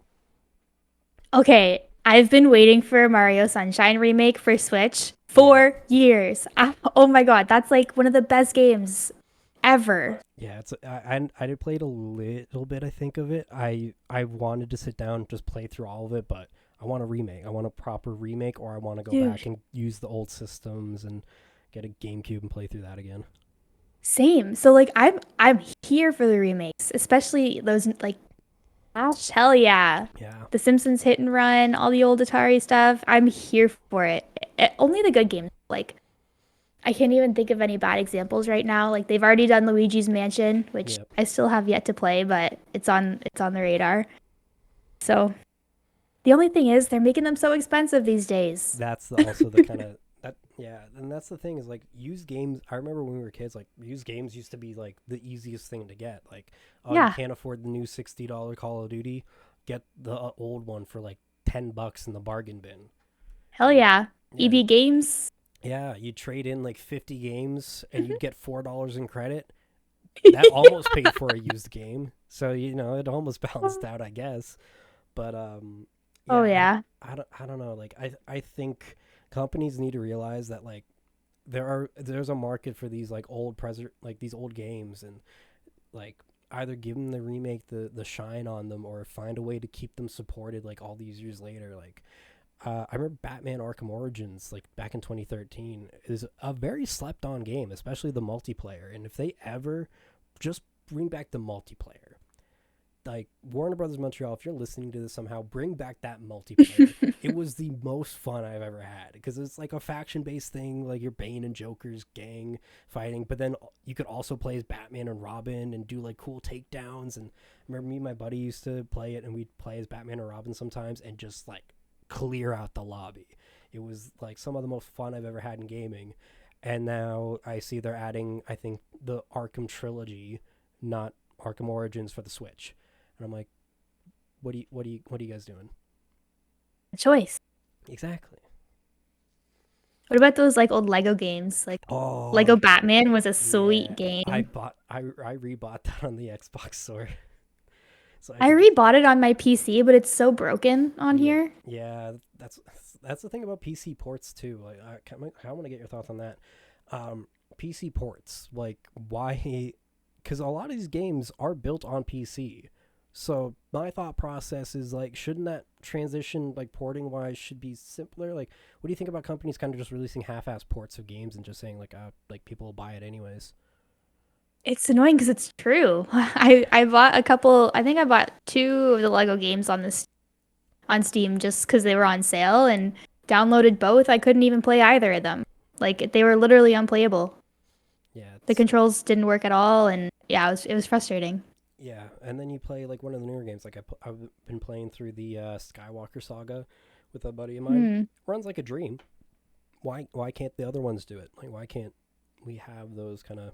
[SPEAKER 2] Okay, I've been waiting for Mario Sunshine remake for Switch
[SPEAKER 1] Yeah.
[SPEAKER 2] for years. Oh my god, that's like one of the best games ever.
[SPEAKER 1] Yeah, I did play it a little bit. I think of it. I wanted to sit down and just play through all of it, but I want a remake. I want a proper remake, or I want to go
[SPEAKER 2] Dude,
[SPEAKER 1] back and use the old systems and get a GameCube and play through that again.
[SPEAKER 2] same. So like I'm here for the remakes, especially those like gosh, hell yeah.
[SPEAKER 1] Yeah,
[SPEAKER 2] The Simpsons Hit and Run, all the old Atari stuff. I'm here for it. Only the good games. Like I can't even think of any bad examples right now. Like they've already done Luigi's Mansion, which
[SPEAKER 1] yep.
[SPEAKER 2] I still have yet to play, but it's on the radar. So the only thing is they're making them so expensive these days.
[SPEAKER 1] Also the kind of that. Yeah, and that's the thing is like used games. I remember when we were kids, like used games used to be like the easiest thing to get. Like, oh, you
[SPEAKER 2] Yeah,
[SPEAKER 1] can't afford the new $60 Call of Duty, get the old one for like $10 in the bargain bin.
[SPEAKER 2] hell
[SPEAKER 1] And
[SPEAKER 2] yeah.
[SPEAKER 1] yeah,
[SPEAKER 2] EB Games.
[SPEAKER 1] yeah, you trade in like 50 games and you'd get $4 in credit. That almost paid for a used game, so it almost balanced out, I guess. But
[SPEAKER 2] Oh
[SPEAKER 1] yeah,
[SPEAKER 2] yeah.
[SPEAKER 1] I don't know. Like I think companies need to realize that like there's a market for these like like these old games, and like either give them the remake the shine on them, or find a way to keep them supported like all these years later. Like I remember Batman Arkham Origins, like back in 2013, is a very slept on game, especially the multiplayer. And if they ever just bring back the multiplayer, like Warner Brothers Montreal, if you're listening to this somehow, bring back that multiplayer. It was the most fun I've ever had because it's like a faction based thing, like your Bane and Joker's gang fighting, but then you could also play as Batman and Robin and do like cool takedowns. And I remember me and my buddy used to play it, and we'd play as Batman and Robin sometimes and just like clear out the lobby. It was like some of the most fun I've ever had in gaming. And now I see they're adding, I think, the Arkham trilogy, not Arkham Origins, for the Switch. And I'm like, what are you guys doing?
[SPEAKER 2] Choice.
[SPEAKER 1] Exactly.
[SPEAKER 2] What about those like old Lego games? Like
[SPEAKER 1] Oh
[SPEAKER 2] Lego Batman was a
[SPEAKER 1] yeah,
[SPEAKER 2] sweet game.
[SPEAKER 1] I rebought that on the Xbox store, so I
[SPEAKER 2] I
[SPEAKER 1] could.
[SPEAKER 2] rebought it on my PC, but it's so broken on
[SPEAKER 1] Yeah,
[SPEAKER 2] here.
[SPEAKER 1] yeah. That's the thing about PC ports too. Like I want to get your thoughts on that. PC ports, like why? Because a lot of these games are built on PC. So my thought process is like, shouldn't that transition, like porting wise, should be simpler? Like, what do you think about companies kind of just releasing half-ass ports of games and just saying like people will buy it anyways?
[SPEAKER 2] It's annoying because it's true. I bought a couple. I think I bought two of the Lego games on Steam just because they were on sale and downloaded both. I couldn't even play either of them. Like they were literally unplayable.
[SPEAKER 1] Yeah,
[SPEAKER 2] The controls didn't work at all, and yeah, it was frustrating.
[SPEAKER 1] yeah, and then you play like one of the newer games. Like I've been playing through the Skywalker Saga with a buddy of mine.
[SPEAKER 2] Hmm.
[SPEAKER 1] Runs like a dream. Why can't the other ones do it? Like why can't we have those kind of?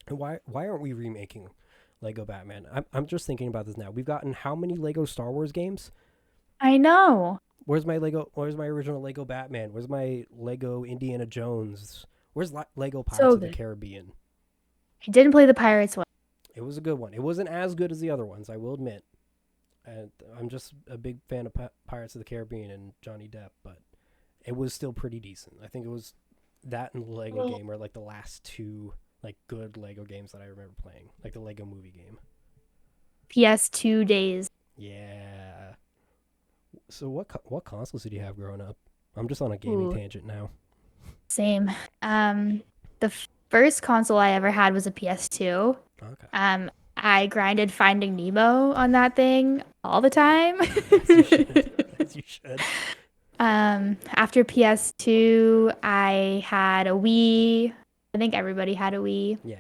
[SPEAKER 1] And why aren't we remaking Lego Batman? I'm just thinking about this now. We've gotten how many Lego Star Wars games?
[SPEAKER 2] I know.
[SPEAKER 1] Where's my Lego? Where's my original Lego Batman? Where's my Lego Indiana Jones? Where's Lego Pirates
[SPEAKER 2] So
[SPEAKER 1] of the
[SPEAKER 2] good.
[SPEAKER 1] Caribbean?
[SPEAKER 2] I didn't play the Pirates one.
[SPEAKER 1] It was a good one. It wasn't as good as the other ones, I will admit. And I'm just a big fan of Pirates of the Caribbean and Johnny Depp, but it was still pretty decent. I think it was that and the Lego
[SPEAKER 2] Well,
[SPEAKER 1] game are like the last two like good Lego games that I remember playing, like the Lego Movie game.
[SPEAKER 2] PS2 days.
[SPEAKER 1] Yeah. So what consoles did you have growing up? I'm just on a gaming
[SPEAKER 2] Ooh,
[SPEAKER 1] tangent now.
[SPEAKER 2] same. The first console I ever had was a PS2.
[SPEAKER 1] Okay.
[SPEAKER 2] Um, I grinded Finding Nemo on that thing all the time.
[SPEAKER 1] As you should. As you should.
[SPEAKER 2] After PS2, I had a Wii. I think everybody had a Wii.
[SPEAKER 1] Yeah,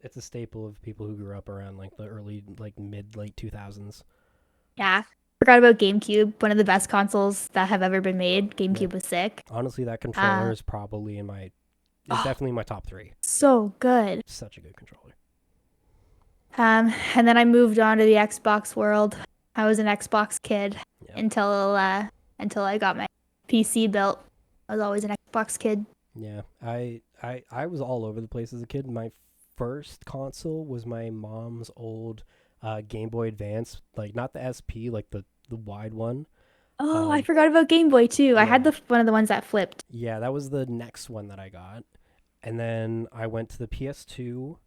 [SPEAKER 1] it's a staple of people who grew up around like the early like mid late 2000s.
[SPEAKER 2] Yeah. Forgot about GameCube, one of the best consoles that have ever been made.
[SPEAKER 1] Yeah.
[SPEAKER 2] GameCube was sick.
[SPEAKER 1] Honestly, that controller
[SPEAKER 2] Uh,
[SPEAKER 1] is probably is
[SPEAKER 2] oh,
[SPEAKER 1] definitely in my top 3.
[SPEAKER 2] so good.
[SPEAKER 1] Such a good controller.
[SPEAKER 2] And then I moved on to the Xbox world. I was an Xbox kid
[SPEAKER 1] Yep.
[SPEAKER 2] until I got my PC built. I was always an Xbox kid.
[SPEAKER 1] Yeah. I was all over the place as a kid. My first console was my mom's old Game Boy Advance, like not the SP, like the wide one.
[SPEAKER 2] Oh, I
[SPEAKER 1] Um
[SPEAKER 2] forgot about Game Boy too. I had
[SPEAKER 1] yeah.
[SPEAKER 2] the one of the ones that flipped.
[SPEAKER 1] Yeah, that was the next one that I got. And then I went to the PS2.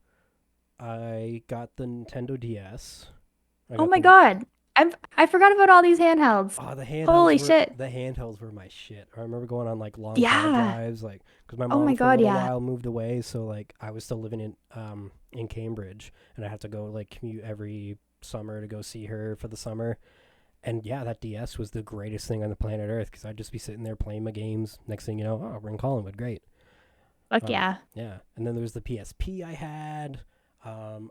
[SPEAKER 1] I got the Nintendo DS. I
[SPEAKER 2] Oh
[SPEAKER 1] got
[SPEAKER 2] my
[SPEAKER 1] the
[SPEAKER 2] God. I forgot about all these handhelds.
[SPEAKER 1] Oh,
[SPEAKER 2] Holy shit.
[SPEAKER 1] the handhelds were my shit. I remember going on like long car
[SPEAKER 2] Yeah.
[SPEAKER 1] drives, like because my
[SPEAKER 2] Oh
[SPEAKER 1] mom
[SPEAKER 2] my
[SPEAKER 1] for a
[SPEAKER 2] God,
[SPEAKER 1] little
[SPEAKER 2] yeah.
[SPEAKER 1] while moved away, so like I was still living in Cambridge, and I had to go like commute every summer to go see her for the summer. And yeah, that DS was the greatest thing on the planet Earth because I'd just be sitting there playing my games. Next thing you know, oh, we're in Collingwood, great.
[SPEAKER 2] Fuck
[SPEAKER 1] Um,
[SPEAKER 2] yeah.
[SPEAKER 1] yeah, and then there was the PSP I had.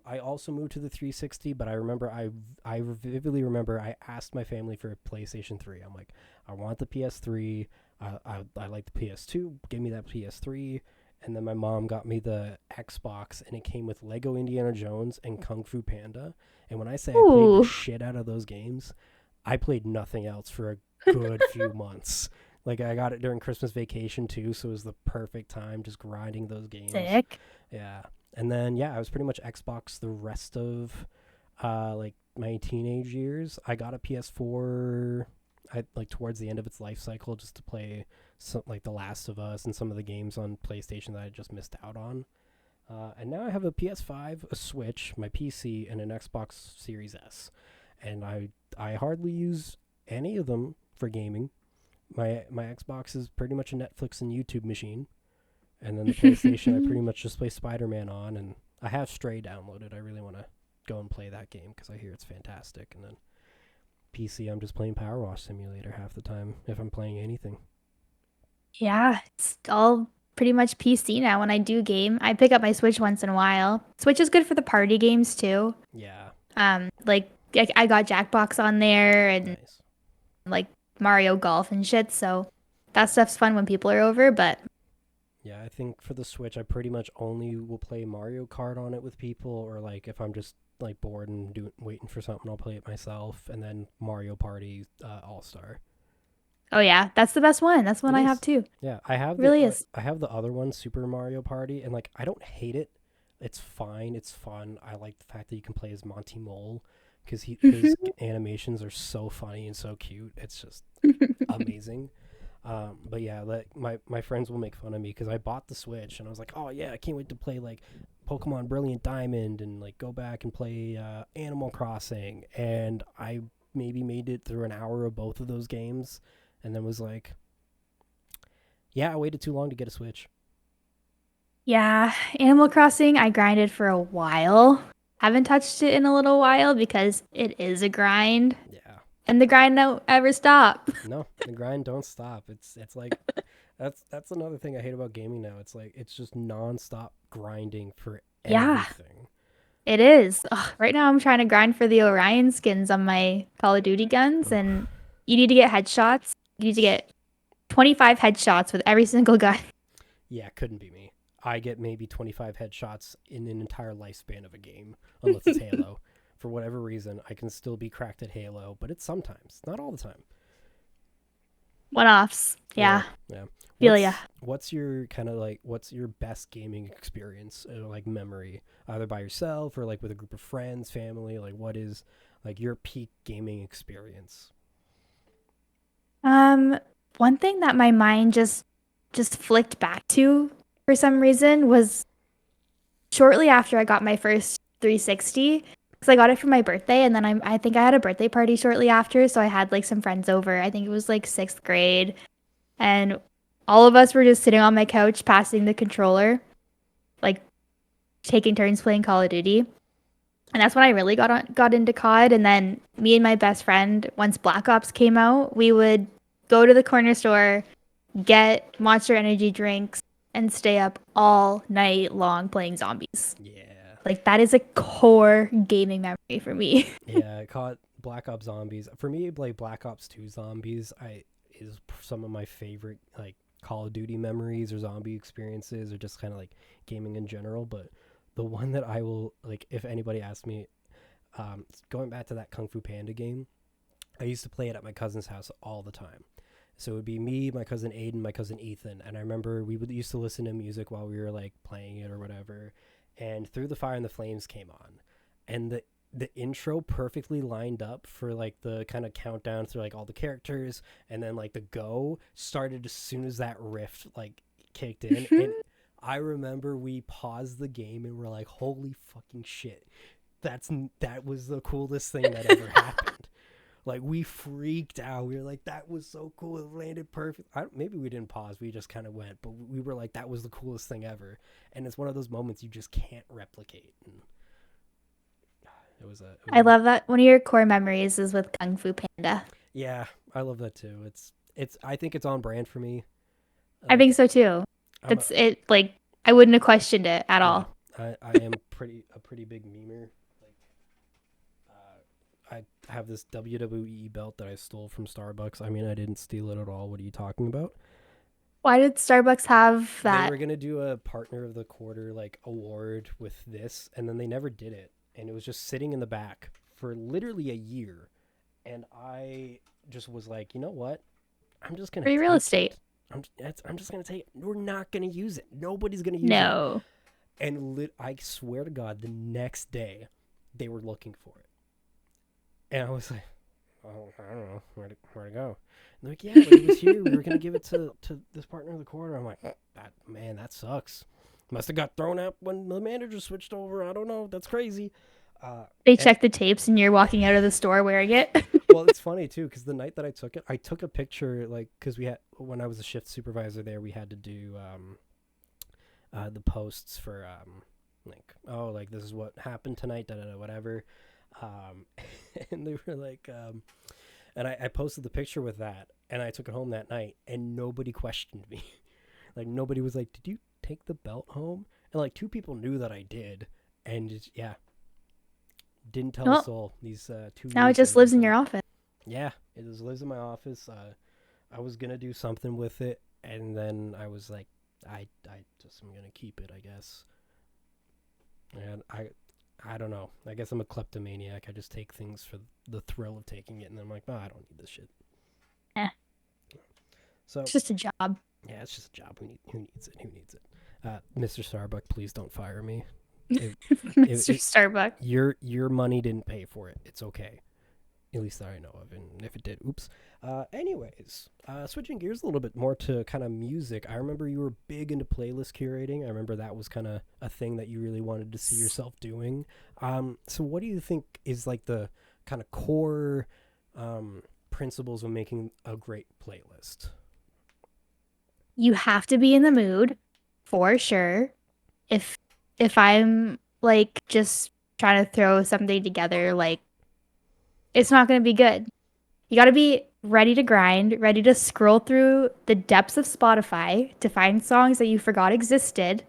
[SPEAKER 1] I also moved to the 360, but I vividly remember I asked my family for a PlayStation 3. I'm like, I want the PS3. I like the PS2. Give me that PS3. And then my mom got me the Xbox, and it came with Lego Indiana Jones and Kung Fu Panda. And when I say I played the
[SPEAKER 2] Ooh.
[SPEAKER 1] shit out of those games, I played nothing else for a good few months. Like I got it during Christmas vacation too, so it was the perfect time just grinding those games.
[SPEAKER 2] Sick.
[SPEAKER 1] Yeah. And then yeah, I was pretty much Xbox the rest of like my teenage years. I got a PS4 I like towards the end of its life cycle just to play some like The Last of Us and some of the games on PlayStation that I just missed out on. And now I have a PS5, a Switch, my PC, and an Xbox Series S. And I hardly use any of them for gaming. My Xbox is pretty much a Netflix and YouTube machine, and then the PlayStation I pretty much just play Spider-Man on, and I have Stray downloaded. I really want to go and play that game because I hear it's fantastic. And then PC, I'm just playing Power Wash Simulator half the time if I'm playing anything.
[SPEAKER 2] Yeah, it's all pretty much PC now. When I do game, I pick up my Switch once in a while. Switch is good for the party games too.
[SPEAKER 1] Yeah,
[SPEAKER 2] Like I got Jackbox on there and
[SPEAKER 1] nice.
[SPEAKER 2] like Mario Golf and shit. So that stuff's fun when people are over. But
[SPEAKER 1] Yeah, I think for the Switch, I pretty much only will play Mario Kart on it with people, or like if I'm just like bored and waiting for something, I'll play it myself. And then Mario Party All Star.
[SPEAKER 2] oh yeah, that's the best one. That's the one
[SPEAKER 1] It
[SPEAKER 2] I have
[SPEAKER 1] is.
[SPEAKER 2] too. It
[SPEAKER 1] Yeah,
[SPEAKER 2] really is.
[SPEAKER 1] I have the other one, Super Mario Party, and like I don't hate it. It's fine. It's fun. I like the fact that you can play as Monty Mole because his animations are so funny and so cute. It's just amazing. But yeah, like my friends will make fun of me because I bought the Switch and I was like, oh yeah, I can't wait to play like Pokemon Brilliant Diamond and like go back and play Animal Crossing. And I maybe made it through an hour of both of those games, and then was like, yeah, I waited too long to get a Switch.
[SPEAKER 2] Yeah, Animal Crossing, I grinded for a while. Haven't touched it in a little while because it is a grind.
[SPEAKER 1] Yeah.
[SPEAKER 2] and the grind don't ever stop.
[SPEAKER 1] No, the grind don't stop. It's like that's another thing I hate about gaming now. It's like it's just nonstop grinding for
[SPEAKER 2] Yeah,
[SPEAKER 1] everything.
[SPEAKER 2] it is. Ugh, right now, I'm trying to grind for the Orion skins on my Call of Duty guns,
[SPEAKER 1] Ugh.
[SPEAKER 2] and you need to get headshots. You need to get 25 headshots with every single gun.
[SPEAKER 1] Yeah, couldn't be me. I get maybe 25 headshots in an entire lifespan of a game, unless it's Halo. For whatever reason, I can still be cracked at Halo, but it's sometimes, not all the time.
[SPEAKER 2] One-offs.
[SPEAKER 1] Yeah,
[SPEAKER 2] Yeah,
[SPEAKER 1] yeah.
[SPEAKER 2] feel ya.
[SPEAKER 1] What's your kind of like what's your best gaming experience like memory, either by yourself or like with a group of friends, family? Like what is like your peak gaming experience?
[SPEAKER 2] Um, One thing that my mind just flicked back to for some reason was shortly after I got my first 360, because I got it for my birthday, and then I think I had a birthday party shortly after, so I had like some friends over. I think it was like sixth grade, and all of us were just sitting on my couch passing the controller, like taking turns playing Call of Duty. And that's when I really got into COD. And then me and my best friend, once Black Ops came out, we would go to the corner store, get Monster Energy drinks, and stay up all night long playing zombies.
[SPEAKER 1] Yeah.
[SPEAKER 2] Like that is a core gaming memory for me.
[SPEAKER 1] Yeah, I caught Black Ops Zombies. For me, like Black Ops 2 Zombies, I is some of my favorite like Call of Duty memories or zombie experiences or just kind of like gaming in general, but the one that I will like if anybody asks me going back to that Kung Fu Panda game, I used to play it at my cousin's house all the time. So it would be me, my cousin Aiden, my cousin Ethan, and I remember we would used to listen to music while we were like playing it or whatever. And Through the Fire and the Flames came on, and the intro perfectly lined up for like the kind of countdown through like all the characters, and then like the go started as soon as that riff like kicked in, and I remember we paused the game and we're like, "Holy fucking shit! That was the coolest thing that ever happened." Like we freaked out. We were like, "That was so cool! It landed perfect." Maybe we didn't pause. We just kind of went, but we were like, "That was the coolest thing ever." And it's one of those moments you just can't replicate. And it was
[SPEAKER 2] I
[SPEAKER 1] a
[SPEAKER 2] love that one of your core memories is with Kung Fu Panda.
[SPEAKER 1] yeah. I love that too. It's. I think it's on brand for me.
[SPEAKER 2] I
[SPEAKER 1] Like
[SPEAKER 2] think so too.
[SPEAKER 1] I'm a
[SPEAKER 2] That's it. Like I wouldn't have questioned it at
[SPEAKER 1] yeah.
[SPEAKER 2] all.
[SPEAKER 1] I am a pretty big memer. Like I have this WWE belt that I stole from Starbucks. I mean, I didn't steal it at all. What are you talking about?
[SPEAKER 2] Why did Starbucks have
[SPEAKER 1] They
[SPEAKER 2] that?
[SPEAKER 1] were gonna do a partner of the quarter like award with this, and then they never did it, and it was just sitting in the back for literally a year. And I just was like, you know what? I'm just gonna
[SPEAKER 2] Free real
[SPEAKER 1] take
[SPEAKER 2] estate.
[SPEAKER 1] it. I'm just gonna take it. We're not gonna use it. Nobody's gonna use it.
[SPEAKER 2] No.
[SPEAKER 1] And I swear to God, the next day, they were looking for it, and I was like, oh, I don't know where to go. And they're like, yeah, but it was here. We were gonna give it to this partner of the quarter. I'm like, that man, that sucks. Must have got thrown out when the manager switched over. I don't know. That's crazy. Uh,
[SPEAKER 2] They
[SPEAKER 1] and
[SPEAKER 2] check the tapes and you're walking out of the store wearing it.
[SPEAKER 1] well, it's funny too because the night that I took it, I took a picture like because we had when I was a shift supervisor there, we had to do the posts for like oh like this is what happened tonight, da da da whatever, um, and they were like and I posted the picture with that and I took it home that night and nobody questioned me. Like nobody was like, did you take the belt home? And like two people knew that I did, and yeah, didn't tell a
[SPEAKER 2] Well,
[SPEAKER 1] soul. These
[SPEAKER 2] now it
[SPEAKER 1] 2 years
[SPEAKER 2] just
[SPEAKER 1] later,
[SPEAKER 2] lives in
[SPEAKER 1] so
[SPEAKER 2] your office.
[SPEAKER 1] yeah, it just lives in my office. I was gonna do something with it, and then I was like, I just am gonna keep it, I guess. And I don't know. I guess I'm a kleptomaniac. I just take things for the thrill of taking it, and then I'm like, no, I don't need this shit.
[SPEAKER 2] Eh,
[SPEAKER 1] So
[SPEAKER 2] it's just a job.
[SPEAKER 1] yeah, it's just a job. Who needs it? Who needs it? Mr. Starbuck, please don't fire me. If,
[SPEAKER 2] Mr. Starbuck.
[SPEAKER 1] your money didn't pay for it, it's okay. At least that I know of, and if it did, oops. Anyways, switching gears a little bit more to kind of music. I remember you were big into playlist curating. I remember that was kind of a thing that you really wanted to see yourself doing. So what do you think is like the kind of core principles of making a great playlist?
[SPEAKER 2] You have to be in the mood for sure. If if I'm like just trying to throw something together, like it's not going to be good. You got to be ready to grind, ready to scroll through the depths of Spotify to find songs that you forgot existed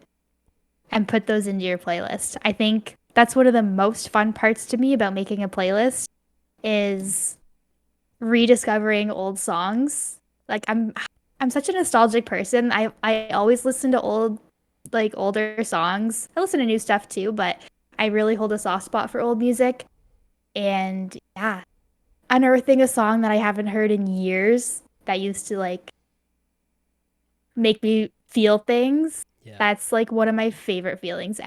[SPEAKER 2] and put those into your playlist. I think that's one of the most fun parts to me about making a playlist is rediscovering old songs. Like I'm such a nostalgic person. I always listen to older songs. I listen to new stuff too, but I really hold a soft spot for old music. And yeah, unearthing a song that I haven't heard in years that used to like make me feel things.
[SPEAKER 1] Yeah.
[SPEAKER 2] That's like one of my favorite feelings.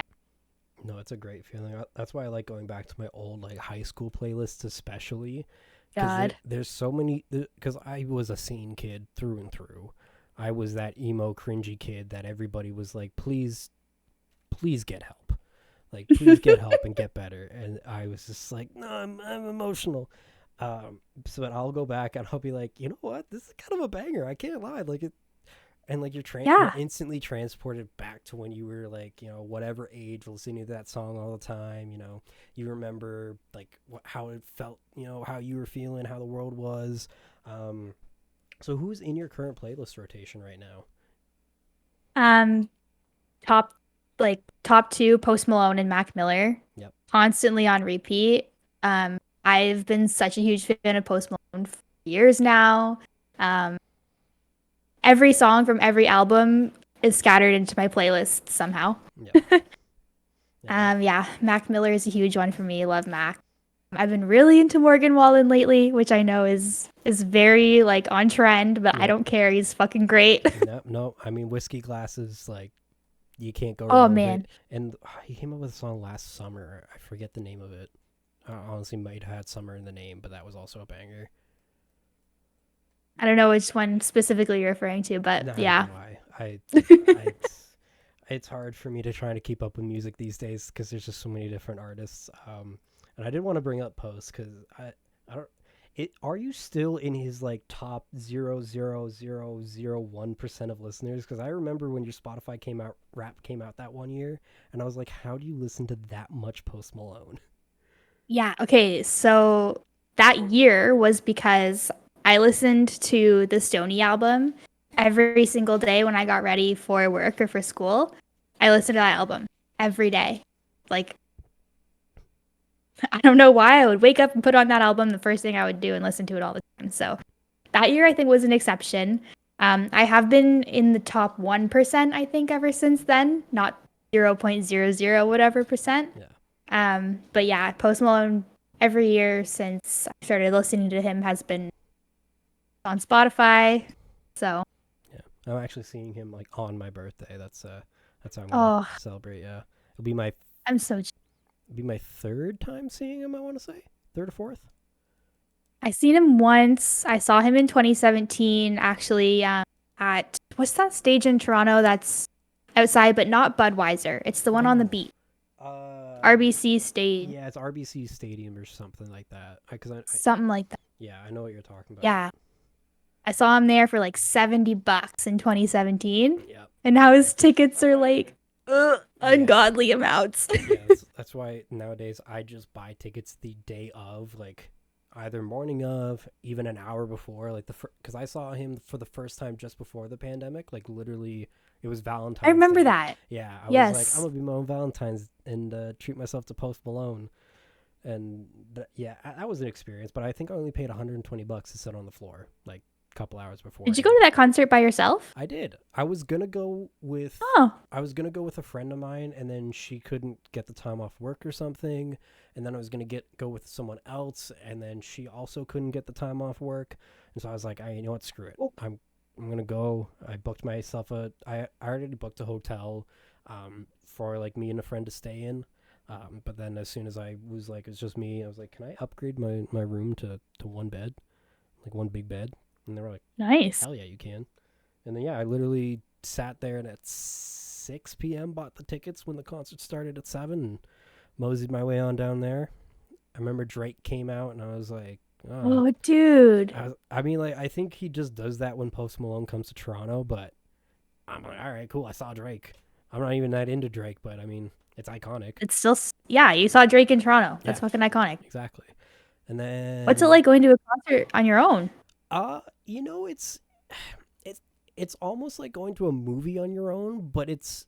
[SPEAKER 1] No, it's a great feeling. That's why I like going back to my old like high school playlists, especially because
[SPEAKER 2] God.
[SPEAKER 1] there's so many. Because I was a scene kid through and through. I was that emo, cringy kid that everybody was like, please, please get help. Like, please get help and get better. And I was just like, no, I'm emotional. So I'll go back and I'll be like, you know what? This is kind of a banger. I can't lie. Like it, and like you're
[SPEAKER 2] Yeah.
[SPEAKER 1] instantly transported back to when you were like, whatever age, listening to that song all the time. You remember like how it felt, how you were feeling, how the world was. um so who's in your current playlist rotation right now?
[SPEAKER 2] Um, top top two, Post Malone and Mac Miller,
[SPEAKER 1] Yep.
[SPEAKER 2] constantly on repeat. I've been such a huge fan of Post Malone for years now. Um, every song from every album is scattered into my playlist somehow.
[SPEAKER 1] Yep. Yeah.
[SPEAKER 2] Yeah, Mac Miller is a huge one for me. Love Mac. I've been really into Morgan Wallen lately, which I know is very like on trend, but I
[SPEAKER 1] Yep.
[SPEAKER 2] don't care. He's fucking great.
[SPEAKER 1] No, I mean, whiskey glasses, like, you can't go
[SPEAKER 2] Oh
[SPEAKER 1] wrong with
[SPEAKER 2] man.
[SPEAKER 1] it. And he came up with a song last summer. I forget the name of it. I honestly might have had summer in the name, but that was also a banger.
[SPEAKER 2] I don't know which one specifically you're referring to, but
[SPEAKER 1] Neither
[SPEAKER 2] yeah.
[SPEAKER 1] do I it's hard for me to try to keep up with music these days because there's just so many different artists. And I did want to bring up Post because I don't. Are you still in his like top 0.00001% of listeners? Because I remember when your Spotify rap came out that one year, and I was like, how do you listen to that much Post Malone?
[SPEAKER 2] Yeah, okay. So that year was because I listened to the Stony album every single day when I got ready for work or for school. I listened to that album every day. Like, I don't know why I would wake up and put on that album the first thing I would do and listen to it all the time. So that year I think was an exception. I have been in the top 1%, I think, ever since then, not 0.00 whatever percent.
[SPEAKER 1] Yeah.
[SPEAKER 2] But yeah, Post Malone every year since I started listening to him has been on Spotify. So,
[SPEAKER 1] Yeah, I'm actually seeing him like on my birthday. That's how I'm gonna
[SPEAKER 2] oh,
[SPEAKER 1] celebrate. Yeah, it'll be my
[SPEAKER 2] I'm so.
[SPEAKER 1] third time seeing him. I want to say third or fourth.
[SPEAKER 2] I seen him once. I saw him in 2017, actually, at what's that stage in Toronto that's outside, but not Budweiser. It's the one on the
[SPEAKER 1] Oh,
[SPEAKER 2] beach,
[SPEAKER 1] uh,
[SPEAKER 2] RBC stage,
[SPEAKER 1] yeah, it's RBC Stadium or something like that. Because
[SPEAKER 2] something like that.
[SPEAKER 1] yeah, I know what you're talking about.
[SPEAKER 2] Yeah, I saw him there for like $70 in 2017,
[SPEAKER 1] Yeah,
[SPEAKER 2] and now his tickets are like
[SPEAKER 1] yeah,
[SPEAKER 2] ungodly amounts.
[SPEAKER 1] yeah. That's why nowadays I just buy tickets the day of, like either morning of, even an hour before, like because I saw him for the first time just before the pandemic, like literally. It was
[SPEAKER 2] I
[SPEAKER 1] Valentine's
[SPEAKER 2] remember
[SPEAKER 1] Day.
[SPEAKER 2] that.
[SPEAKER 1] Yeah, I was like, I'm
[SPEAKER 2] Yes.
[SPEAKER 1] gonna be my own Valentine's and treat myself to Post Malone. And yeah, that was an experience. But I think I only paid $120 to sit on the floor, like a couple hours
[SPEAKER 2] Did you go to
[SPEAKER 1] beforehand.
[SPEAKER 2] that concert by yourself?
[SPEAKER 1] I did.
[SPEAKER 2] Oh,
[SPEAKER 1] I was gonna go with a friend of mine, and then she couldn't get the time off work or something, and then I was gonna go with someone else, and then she also couldn't get the time off work, and so I was like, you know what, screw it. I'm gonna go. I booked myself I already booked a hotel, for like me and a friend to stay in. But then as soon as I was like, it's just me, I was like, can I upgrade my room to one bed, like one big bed? And they were like,
[SPEAKER 2] nice.
[SPEAKER 1] hell yeah, you can. And then yeah, I literally sat there and at 6 p.m. bought the tickets when the concert started at 7 and moseyed my way on down there. I remember Drake came out and I was like, oh.
[SPEAKER 2] Oh, dude.
[SPEAKER 1] I mean, like, I think he just does that when Post Malone comes to Toronto, but I'm like, all right, cool, I saw Drake. I'm not even that into Drake, but I mean, it's iconic.
[SPEAKER 2] It's still, yeah, you saw Drake in Toronto.
[SPEAKER 1] Yeah,
[SPEAKER 2] That's fucking iconic.
[SPEAKER 1] exactly. And
[SPEAKER 2] What's it
[SPEAKER 1] then
[SPEAKER 2] like going to a concert on your own?
[SPEAKER 1] you know, it's it's almost like going to a movie on your own, but it's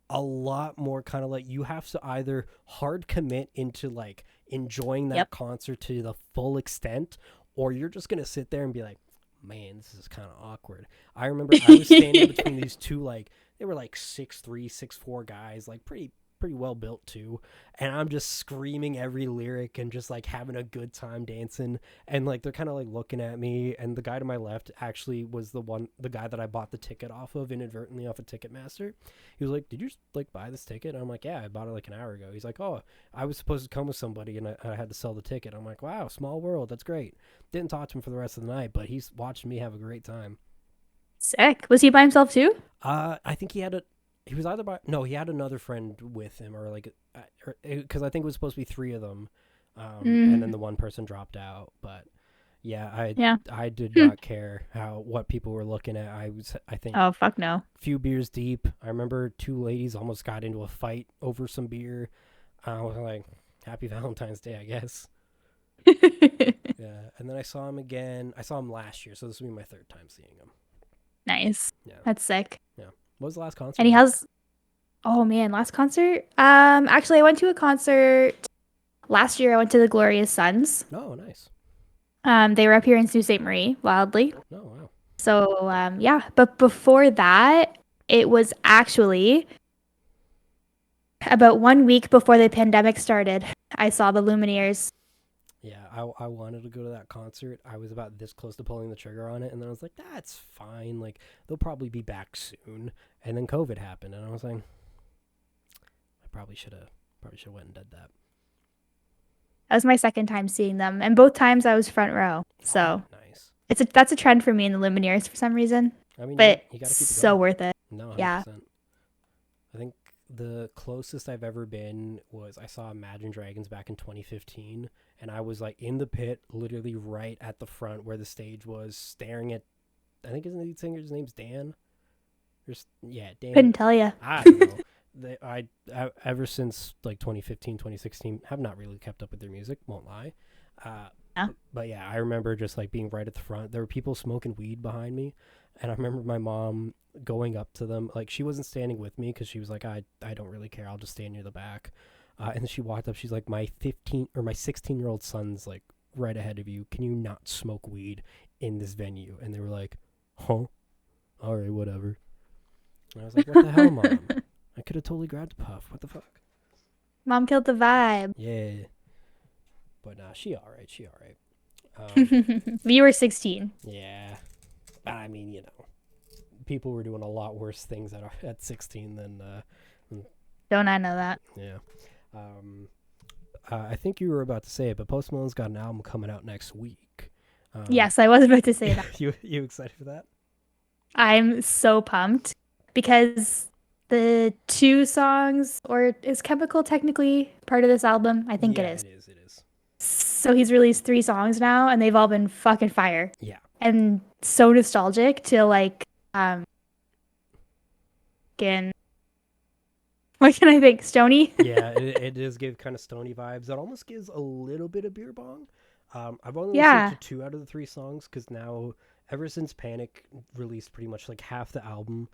[SPEAKER 1] a lot more kind of like you have to either hard commit into like enjoying
[SPEAKER 2] Yep.
[SPEAKER 1] that concert to the full extent, or you're just gonna sit there and be like, man, this is kind of awkward. I remember I was standing between these two, like they were like 6'3", 6'4" guys, like pretty well built too, and I'm just screaming every lyric and just like having a good time dancing, and like they're kind of like looking at me, and the guy to my left actually was the guy that I bought the ticket off of inadvertently off of Ticketmaster. He was like, did you like buy this ticket? And I'm like, yeah, I bought it like an hour ago. He's like, oh, I was supposed to come with somebody and I had to sell the ticket. I'm like, wow, small world, that's great. Didn't talk to him for the rest of the night, but he's watching me have a great time.
[SPEAKER 2] Sick. Was he by himself too?
[SPEAKER 1] I think he was either by no, he had another friend with him, or like, because I think it was supposed to be three of them, and then
[SPEAKER 2] Mm,
[SPEAKER 1] the one person dropped out. But yeah,
[SPEAKER 2] yeah.
[SPEAKER 1] I did
[SPEAKER 2] Hmm.
[SPEAKER 1] not care what people were looking at. I think
[SPEAKER 2] Oh, fuck no.
[SPEAKER 1] few beers deep. I remember two ladies almost got into a fight over some beer. I was like, happy Valentine's Day, I guess. Yeah, and then I saw him again. I saw him last year, so this will be my third time seeing him.
[SPEAKER 2] Nice.
[SPEAKER 1] Yeah,
[SPEAKER 2] That's sick.
[SPEAKER 1] yeah. What was the last concert
[SPEAKER 2] And he
[SPEAKER 1] you went
[SPEAKER 2] has, oh man, last concert? Actually, I went to a concert last year. I went to the Glorious Sons.
[SPEAKER 1] to? Oh, nice.
[SPEAKER 2] They were up here in Sault Ste. Marie, wildly.
[SPEAKER 1] Oh, wow.
[SPEAKER 2] So, yeah. But before that, it was actually about 1 week before the pandemic started. I saw the Lumineers.
[SPEAKER 1] Yeah, I wanted to go to that concert. I was about this close to pulling the trigger on it, and then I was like, that's fine. Like, they'll probably be back soon. And then COVID happened, and I was like, I probably should have went and did that.
[SPEAKER 2] That was my second time seeing them, and both times I was front row.
[SPEAKER 1] Oh,
[SPEAKER 2] So
[SPEAKER 1] nice.
[SPEAKER 2] that's a trend for me in the Lumineers for some reason,
[SPEAKER 1] I mean,
[SPEAKER 2] but
[SPEAKER 1] you got to keep it
[SPEAKER 2] so
[SPEAKER 1] going.
[SPEAKER 2] worth it.
[SPEAKER 1] No,
[SPEAKER 2] Yeah.
[SPEAKER 1] 100%. I think the closest I've ever been was I saw Imagine Dragons back in 2015, and I was like in the pit, literally right at the front where the stage was, staring at. I think his lead singer's name's Dan. Yeah, Dan.
[SPEAKER 2] Couldn't tell you.
[SPEAKER 1] I don't know. Ever since like 2015, 2016, have not really kept up with their music. Won't lie. Uh,
[SPEAKER 2] Yeah.
[SPEAKER 1] but yeah, I remember just like being right at the front. There were people smoking weed behind me, and I remember my mom going up to them. Like she wasn't standing with me because she was like, I don't really care. I'll just stand near the back. And then she walked up. She's like, my 16-year-old son's like right ahead of you. Can you not smoke weed in this venue? And they were like, huh? All right, whatever. And I was like, what the hell, mom? I could have totally grabbed a puff. What the fuck?
[SPEAKER 2] Mom killed the vibe.
[SPEAKER 1] Yeah. But nah, she all right. She all right.
[SPEAKER 2] You were 16.
[SPEAKER 1] Yeah. I mean, people were doing a lot worse things at 16 than
[SPEAKER 2] Don't I know that?
[SPEAKER 1] yeah. I think you were about to say it, but Post Malone's got an album coming out next week.
[SPEAKER 2] Yes, I was about to say that.
[SPEAKER 1] You excited for that?
[SPEAKER 2] I'm so pumped because the two songs, or is Chemical technically part of this album? I think it
[SPEAKER 1] Yeah,
[SPEAKER 2] is.
[SPEAKER 1] it is. It is.
[SPEAKER 2] So he's released 3 songs now, and they've all been fucking fire
[SPEAKER 1] Yeah.
[SPEAKER 2] and so nostalgic to like, again, what can I think? Stony?
[SPEAKER 1] Yeah, it does give kind of stony vibes. It almost gives a little bit of beer bong. I've only
[SPEAKER 2] Yeah.
[SPEAKER 1] listened to 2 out of the 3 songs because now, ever since Panic released pretty much like half the album,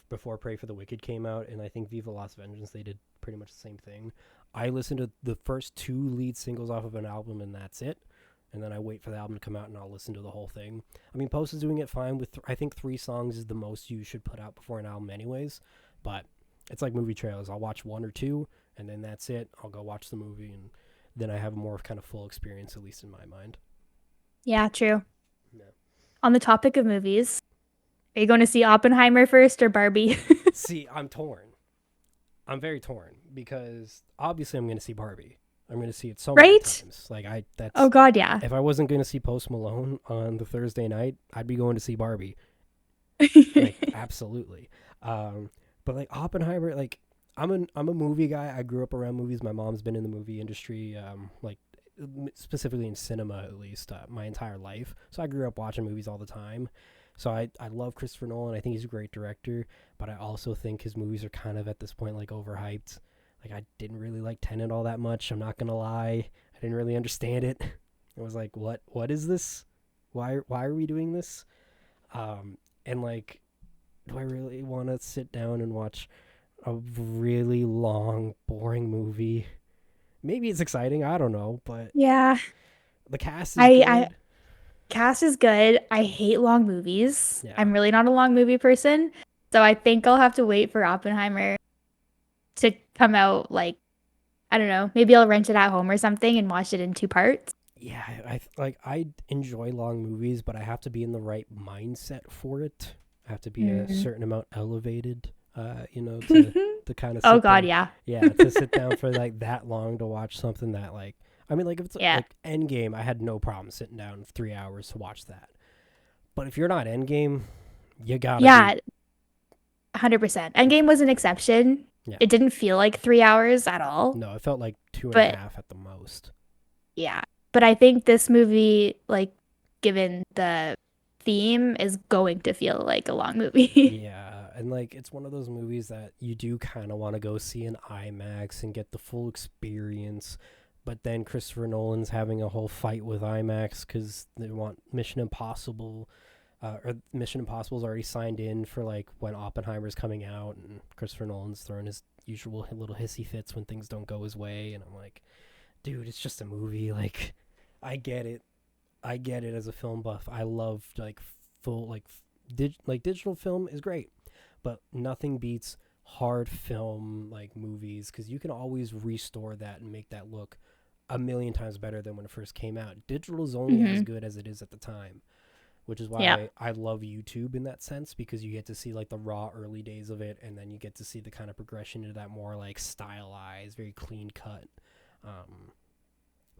[SPEAKER 1] before Pray for the Wicked came out, and I think Viva Las Vengeance, they did pretty much the same thing. I listened to the first 2 lead singles off of an album, and that's it. And then I wait for the album to come out, and I'll listen to the whole thing. I mean, Post is doing it fine with, I think 3 songs is the most you should put out before an album anyways. But it's like movie trailers. I'll watch 1 or 2, and then that's it. I'll go watch the movie, and then I have a more kind of full experience, at least in my mind.
[SPEAKER 2] Yeah, true.
[SPEAKER 1] Yeah.
[SPEAKER 2] On the topic of movies, are you going to see Oppenheimer first or Barbie?
[SPEAKER 1] See, I'm torn. I'm very torn because obviously I'm going to see Barbie. I'm going to see it so many
[SPEAKER 2] Right?
[SPEAKER 1] times. Like that's
[SPEAKER 2] Oh God, yeah.
[SPEAKER 1] if I wasn't going to see Post Malone on the Thursday night, I'd be going to see Barbie. Like absolutely. But like Oppenheimer, like I'm a movie guy. I grew up around movies. My mom's been in the movie industry, like specifically in cinema at least, my entire life. So I grew up watching movies all the time. So I love Christopher Nolan. I think he's a great director, but I also think his movies are kind of at this point like overhyped. Like I didn't really like Tenet all that much. I'm not gonna lie. I didn't really understand it. I was like, what is this? Why are we doing this? And like, do I really want to sit down and watch a really long, boring movie? Maybe it's exciting, I don't know, but
[SPEAKER 2] Yeah.
[SPEAKER 1] the cast is
[SPEAKER 2] I
[SPEAKER 1] good.
[SPEAKER 2] cast is good. I hate long movies.
[SPEAKER 1] Yeah.
[SPEAKER 2] I'm really not a long movie person. So I think I'll have to wait for Oppenheimer to come out. Like, I don't know, maybe I'll rent it at home or something and watch it in two parts.
[SPEAKER 1] Yeah, I enjoy long movies, but I have to be in the right mindset for it. I have to be a
[SPEAKER 2] Mm.
[SPEAKER 1] certain amount elevated, to kind of
[SPEAKER 2] Oh
[SPEAKER 1] sit
[SPEAKER 2] God,
[SPEAKER 1] down.
[SPEAKER 2] yeah.
[SPEAKER 1] Yeah, to sit down for like that long to watch something that like I mean like if it's
[SPEAKER 2] Yeah.
[SPEAKER 1] like Endgame, I had no problem sitting down 3 hours to watch that. But if you're not Endgame, you gotta be.
[SPEAKER 2] Yeah, 100%. Endgame was an exception.
[SPEAKER 1] Yeah.
[SPEAKER 2] It didn't feel like 3 hours at all.
[SPEAKER 1] No, it felt like two and a
[SPEAKER 2] But
[SPEAKER 1] half at the most.
[SPEAKER 2] yeah. But I think this movie, like, given the theme, is going to feel like a long movie.
[SPEAKER 1] Yeah, and like it's one of those movies that you do kind of want to go see in IMAX and get the full experience. But then Christopher Nolan's having a whole fight with IMAX because they want Mission Impossible, or Mission Impossible's already signed in for like when Oppenheimer's coming out, and Christopher Nolan's throwing his usual little hissy fits when things don't go his way. And I'm like, dude, it's just a movie. Like, I get it. I get it as a film buff. I love like full like digital film is great, but nothing beats hard film like movies because you can always restore that and make that look a million times better than when it first came out. Digital is only as
[SPEAKER 2] Hmm.
[SPEAKER 1] good as it is at the time, which is
[SPEAKER 2] Yeah.
[SPEAKER 1] why I love YouTube in that sense because you get to see like the raw early days of it, and then you get to see the kind of progression into that more like stylized, very clean cut um,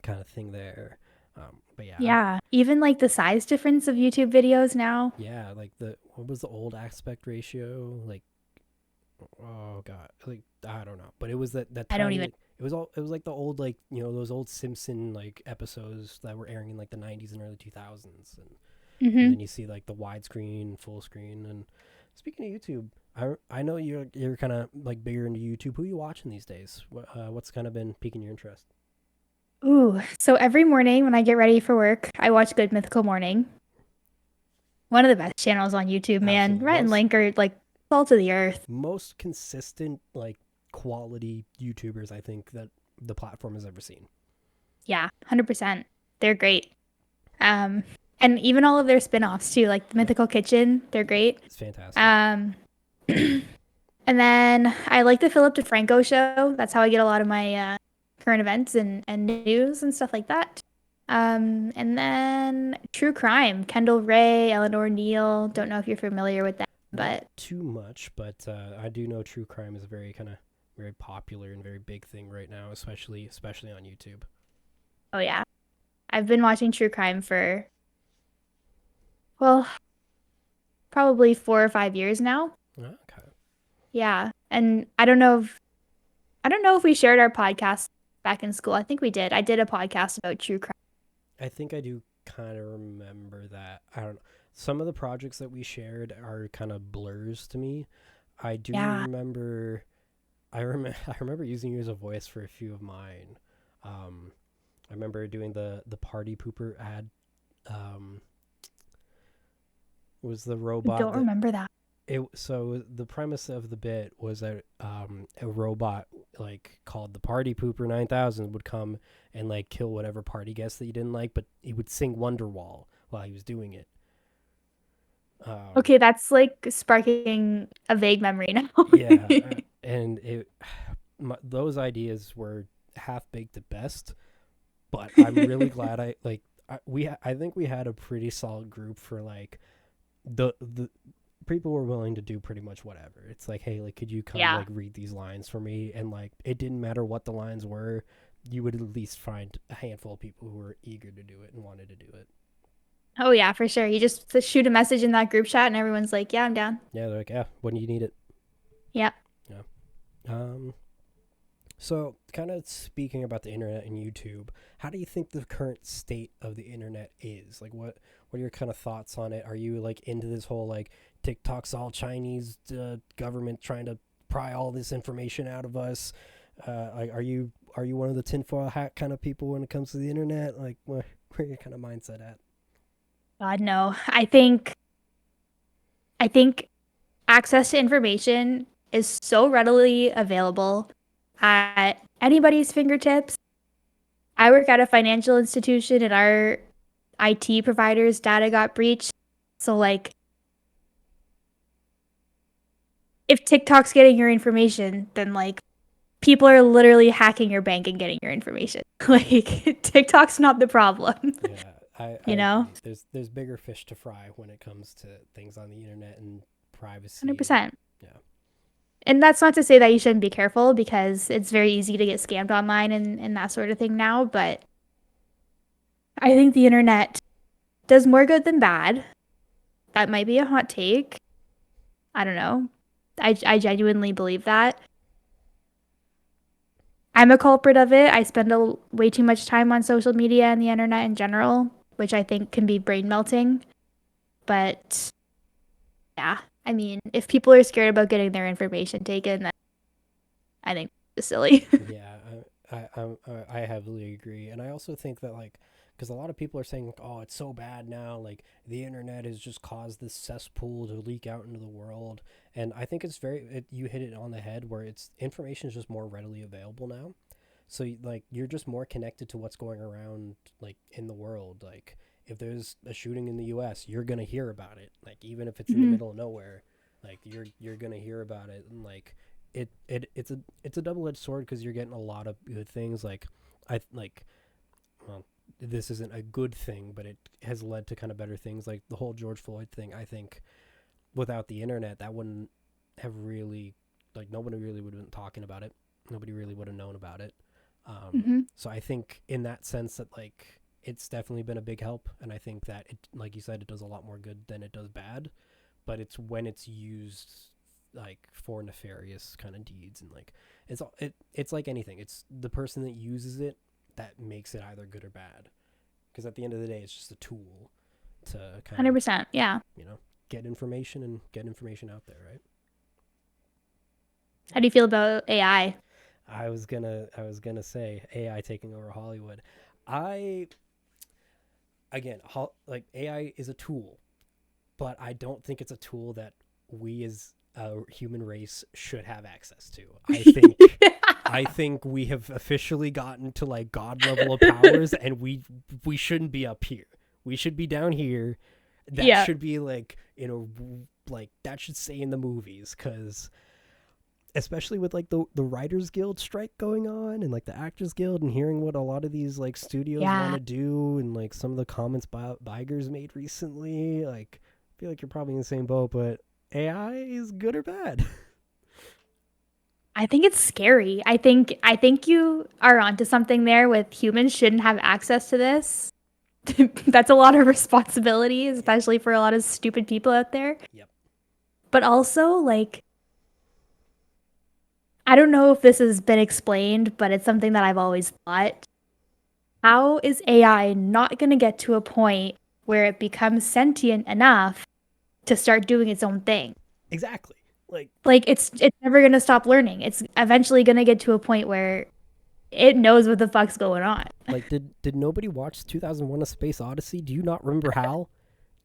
[SPEAKER 1] kind of thing there. But yeah,
[SPEAKER 2] Yeah. Even like the size difference of YouTube videos now.
[SPEAKER 1] yeah, like the what was the old aspect ratio? Like, oh god, like I don't know, but it was that
[SPEAKER 2] I don't
[SPEAKER 1] tiny.
[SPEAKER 2] even.
[SPEAKER 1] Like, it was like the old like those old Simpson like episodes that were airing in like the 90s and early 2000s, and
[SPEAKER 2] Hmm.
[SPEAKER 1] then you see like the widescreen, full screen. And speaking of YouTube, I know you're kind of like bigger into YouTube. Who are you watching these days? What's kind of been piquing your interest?
[SPEAKER 2] Ooh. So every morning when I get ready for work, I watch Good Mythical Morning. One of the best channels on YouTube, man.
[SPEAKER 1] Absolutely,
[SPEAKER 2] Rhett and Link are like salt of the earth.
[SPEAKER 1] most consistent like quality YouTubers I think that the platform has ever seen.
[SPEAKER 2] Yeah, 100%. They're great. Um, and even all of their spin-offs too, like the
[SPEAKER 1] Yeah,
[SPEAKER 2] Mythical Kitchen, they're great.
[SPEAKER 1] it's fantastic.
[SPEAKER 2] Um, and then I like the Philip DeFranco show. That's how I get a lot of my current events and news and stuff like that. And then true crime, Kendall Ray, Eleanor Neal. Don't know if you're familiar with that,
[SPEAKER 1] Not
[SPEAKER 2] but
[SPEAKER 1] too much, but I do know true crime is a very kind of very popular and very big thing right now, especially on YouTube.
[SPEAKER 2] oh yeah, I've been watching true crime for, well, probably 4 or 5 years now.
[SPEAKER 1] Okay.
[SPEAKER 2] Yeah, and I don't know if we shared our podcast back in school. I think we did. I did a podcast about true crime.
[SPEAKER 1] I think I do kind of remember that. I don't know. Some of the projects that we shared are kind of blurs to me. I do
[SPEAKER 2] Yeah.
[SPEAKER 1] remember I remember using you as a voice for a few of mine. Um, I remember doing the party pooper ad. Um, was the
[SPEAKER 2] I
[SPEAKER 1] robot
[SPEAKER 2] don't
[SPEAKER 1] that
[SPEAKER 2] remember that.
[SPEAKER 1] so the premise of the bit was that a robot like called the Party Pooper 9000 would come and like kill whatever party guest that you didn't like, but he would sing Wonderwall while he was doing it. Um,
[SPEAKER 2] Okay, that's like sparking a vague memory now.
[SPEAKER 1] yeah, and those ideas were half baked at best, but I'm really glad I think we had a pretty solid group for like the people were willing to do pretty much whatever. It's like, hey, like, could you come
[SPEAKER 2] Yeah.
[SPEAKER 1] like read these lines for me? And like, it didn't matter what the lines were, you would at least find a handful of people who were eager to do it and wanted to do it.
[SPEAKER 2] Oh yeah, for sure. You just shoot a message in that group chat and everyone's like, "Yeah, I'm down."
[SPEAKER 1] Yeah, they're like, yeah, when do you need it?
[SPEAKER 2] Yep.
[SPEAKER 1] Yeah. Um. So, kind of speaking about the internet and YouTube, how do you think the current state of the internet is? Like, what are your kind of thoughts on it? Are you like into this whole like TikTok's all Chinese government trying to pry all this information out of us? Like, are you one of the tinfoil hat kind of people when it comes to the internet? Like, what? where your kind of mindset at?
[SPEAKER 2] God, no. I think access to information is so readily available at anybody's fingertips. I work at a financial institution and our IT provider's data got breached. So like if TikTok's getting your information, then like people are literally hacking your bank and getting your information. Like TikTok's not the problem,
[SPEAKER 1] Yeah, I
[SPEAKER 2] you know?
[SPEAKER 1] agree. There's bigger fish to fry when it comes to things on the internet and privacy and
[SPEAKER 2] 100%.
[SPEAKER 1] yeah.
[SPEAKER 2] And that's not to say that you shouldn't be careful because it's very easy to get scammed online and that sort of thing now, but I think the internet does more good than bad. That might be a hot take. I don't know. I genuinely believe that. I'm a culprit of it. I spend way too much time on social media and the internet in general, which I think can be brain melting. But yeah, I mean, if people are scared about getting their information taken, then I think it's silly.
[SPEAKER 1] Yeah, I heavily agree, and I also think that like, because a lot of people are saying like, oh, it's so bad now, like the internet has just caused this cesspool to leak out into the world, and I think it's you hit it on the head where it's information is just more readily available now, so like you're just more connected to what's going around like in the world, like if there's a shooting in the U.S., you're gonna hear about it, like even if it's in the
[SPEAKER 2] Mhm.
[SPEAKER 1] middle of nowhere, like you're gonna hear about it, and like it's a double edged sword because you're getting a lot of good things. Like I like, well, this isn't a good thing, but it has led to kind of better things. Like the whole George Floyd thing. I think without the internet, that wouldn't have really like nobody really would have been talking about it. Nobody really would have known about it.
[SPEAKER 2] Mhm.
[SPEAKER 1] So I think in that sense that like it's definitely been a big help, and I think that it, like you said, it does a lot more good than it does bad, but it's when it's used like for nefarious kind of deeds, and like it's like anything, it's the person that uses it that makes it either good or bad, because at the end of the day it's just a tool to kind of
[SPEAKER 2] 100%. Yeah.
[SPEAKER 1] you know get information and get information out there, right?
[SPEAKER 2] How do you feel about AI?
[SPEAKER 1] I was gonna say AI taking over Hollywood. I again like AI is a tool, but I don't think it's a tool that we as a human race should have access to. I think we have officially gotten to like god level of powers, and we shouldn't be up here. We should be down here. That
[SPEAKER 2] Yeah.
[SPEAKER 1] should be like like that should stay in the movies, cuz especially with like the writers guild strike going on and like the actors guild, and hearing what a lot of these like studios want
[SPEAKER 2] Yeah.
[SPEAKER 1] to do, and like some of the comments Biger's made recently, like I feel like you're probably in the same boat, but AI is good or bad?
[SPEAKER 2] I think it's scary. I think you are onto something there with humans shouldn't have access to this. That's a lot of responsibility,
[SPEAKER 1] Yeah.
[SPEAKER 2] especially for a lot of stupid people out there.
[SPEAKER 1] Yep.
[SPEAKER 2] But also, like, I don't know if this has been explained, but it's something that I've always thought. How is AI not going to get to a point where it becomes sentient enough to start doing its own thing?
[SPEAKER 1] Exactly. Like
[SPEAKER 2] Like it's never going to stop learning. It's eventually going to get to a point where it knows what the fuck's going on.
[SPEAKER 1] did nobody watch 2001: A Space Odyssey? Do you not remember Hal?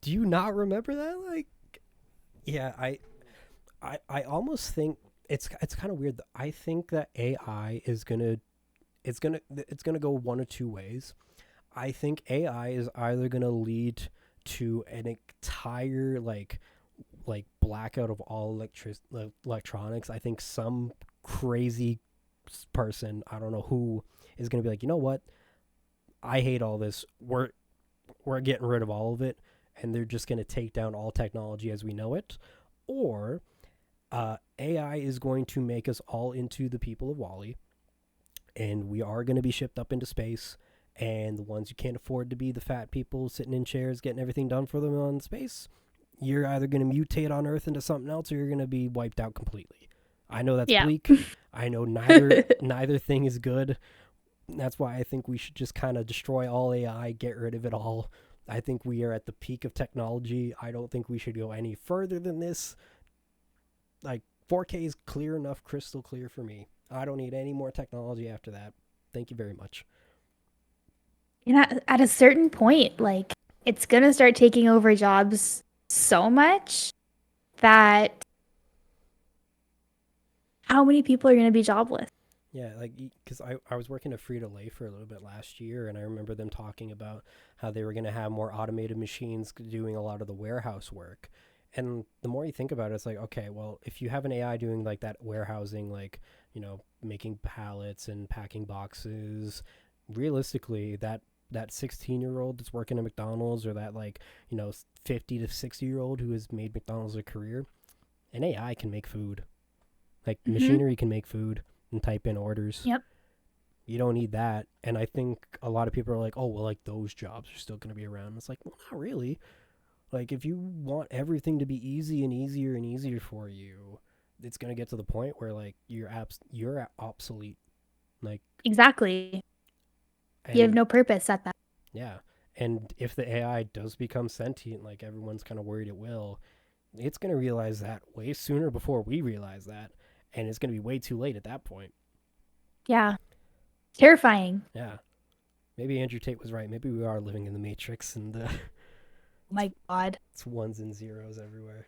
[SPEAKER 1] Do you not remember that? Like, yeah, I almost think it's kind of weird. I think that AI is gonna go one of two ways. I think AI is either gonna lead to an entire like blackout of all electronics. I think some crazy person, I don't know who, is gonna be like, you know what? I hate all this. We're getting rid of all of it, and they're just gonna take down all technology as we know it. Or AI is going to make us all into the people of Wally, and we are going to be shipped up into space. And the ones who can't afford to be the fat people sitting in chairs getting everything done for them on space, you're either going to mutate on Earth into something else, or you're going to be wiped out completely. I know that's
[SPEAKER 2] Yeah.
[SPEAKER 1] bleak. I know neither thing is good. That's why I think we should just kind of destroy all AI, get rid of it all. I think we are at the peak of technology. I don't think we should go any further than this. Like 4K is clear enough, crystal clear for me. I don't need any more technology after that. Thank you very much.
[SPEAKER 2] And at a certain point, like it's gonna start taking over jobs so much that how many people are gonna be jobless?
[SPEAKER 1] Yeah, like because I was working at Frito-Lay for a little bit last year, and I remember them talking about how they were going to have more automated machines doing a lot of the warehouse work. And the more you think about it, it's like, okay, well, if you have an AI doing like that warehousing, like, making pallets and packing boxes, realistically, that 16-year-old that's working at McDonald's, or that, like, 50 to 60-year-old who has made McDonald's a career, an AI can make food. Like,
[SPEAKER 2] Mm-hmm.
[SPEAKER 1] machinery can make food and type in orders.
[SPEAKER 2] Yep.
[SPEAKER 1] You don't need that. And I think a lot of people are like, oh, well, like those jobs are still going to be around. It's like, well, not really. Like, if you want everything to be easy and easier and easier for you, it's going to get to the point where, like, you're obsolete. Like,
[SPEAKER 2] Exactly. You have
[SPEAKER 1] and
[SPEAKER 2] no purpose at that.
[SPEAKER 1] yeah. And if the AI does become sentient, like everyone's kind of worried it will, it's going to realize that way sooner before we realize that. And it's going to be way too late at that point.
[SPEAKER 2] Yeah. Terrifying.
[SPEAKER 1] Yeah. Maybe Andrew Tate was right. Maybe we are living in the Matrix, and
[SPEAKER 2] Oh my God.
[SPEAKER 1] it's ones and zeros everywhere.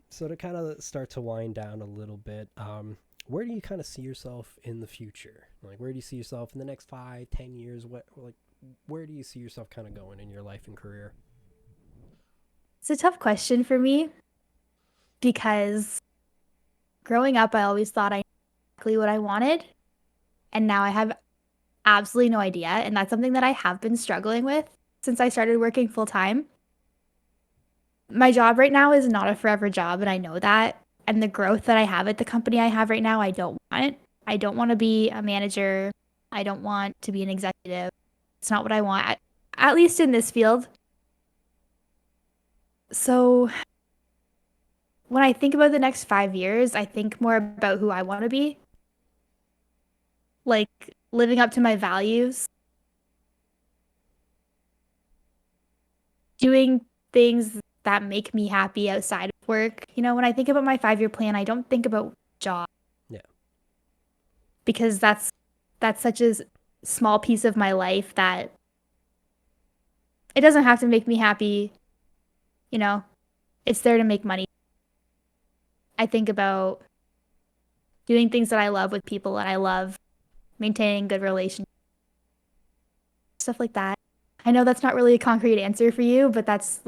[SPEAKER 1] So to kind of start to wind down a little bit, where do you kind of see yourself in the future? Like, where do you see yourself in the next 5, 10 years? Where do you see yourself kind of going in your life and career?
[SPEAKER 2] It's a tough question for me because growing up, I always thought I knew exactly what I wanted. And now I have absolutely no idea. And that's something that I have been struggling with since I started working full time. My job right now is not a forever job, and I know that. And the growth that I have at the company I have right now, I don't want. I don't want to be a manager. I don't want to be an executive. It's not what I want, at least in this field. So when I think about the next 5 years, I think more about who I want to be, like living up to my values, doing things that make me happy outside of work. When I think about my 5-year plan, I don't think about job
[SPEAKER 1] Yeah.
[SPEAKER 2] because that's such a small piece of my life that it doesn't have to make me happy, you know. It's there to make money. I think about doing things that I love with people that I love, maintaining good relationships, stuff like that. I know that's not really a concrete answer for you, but that's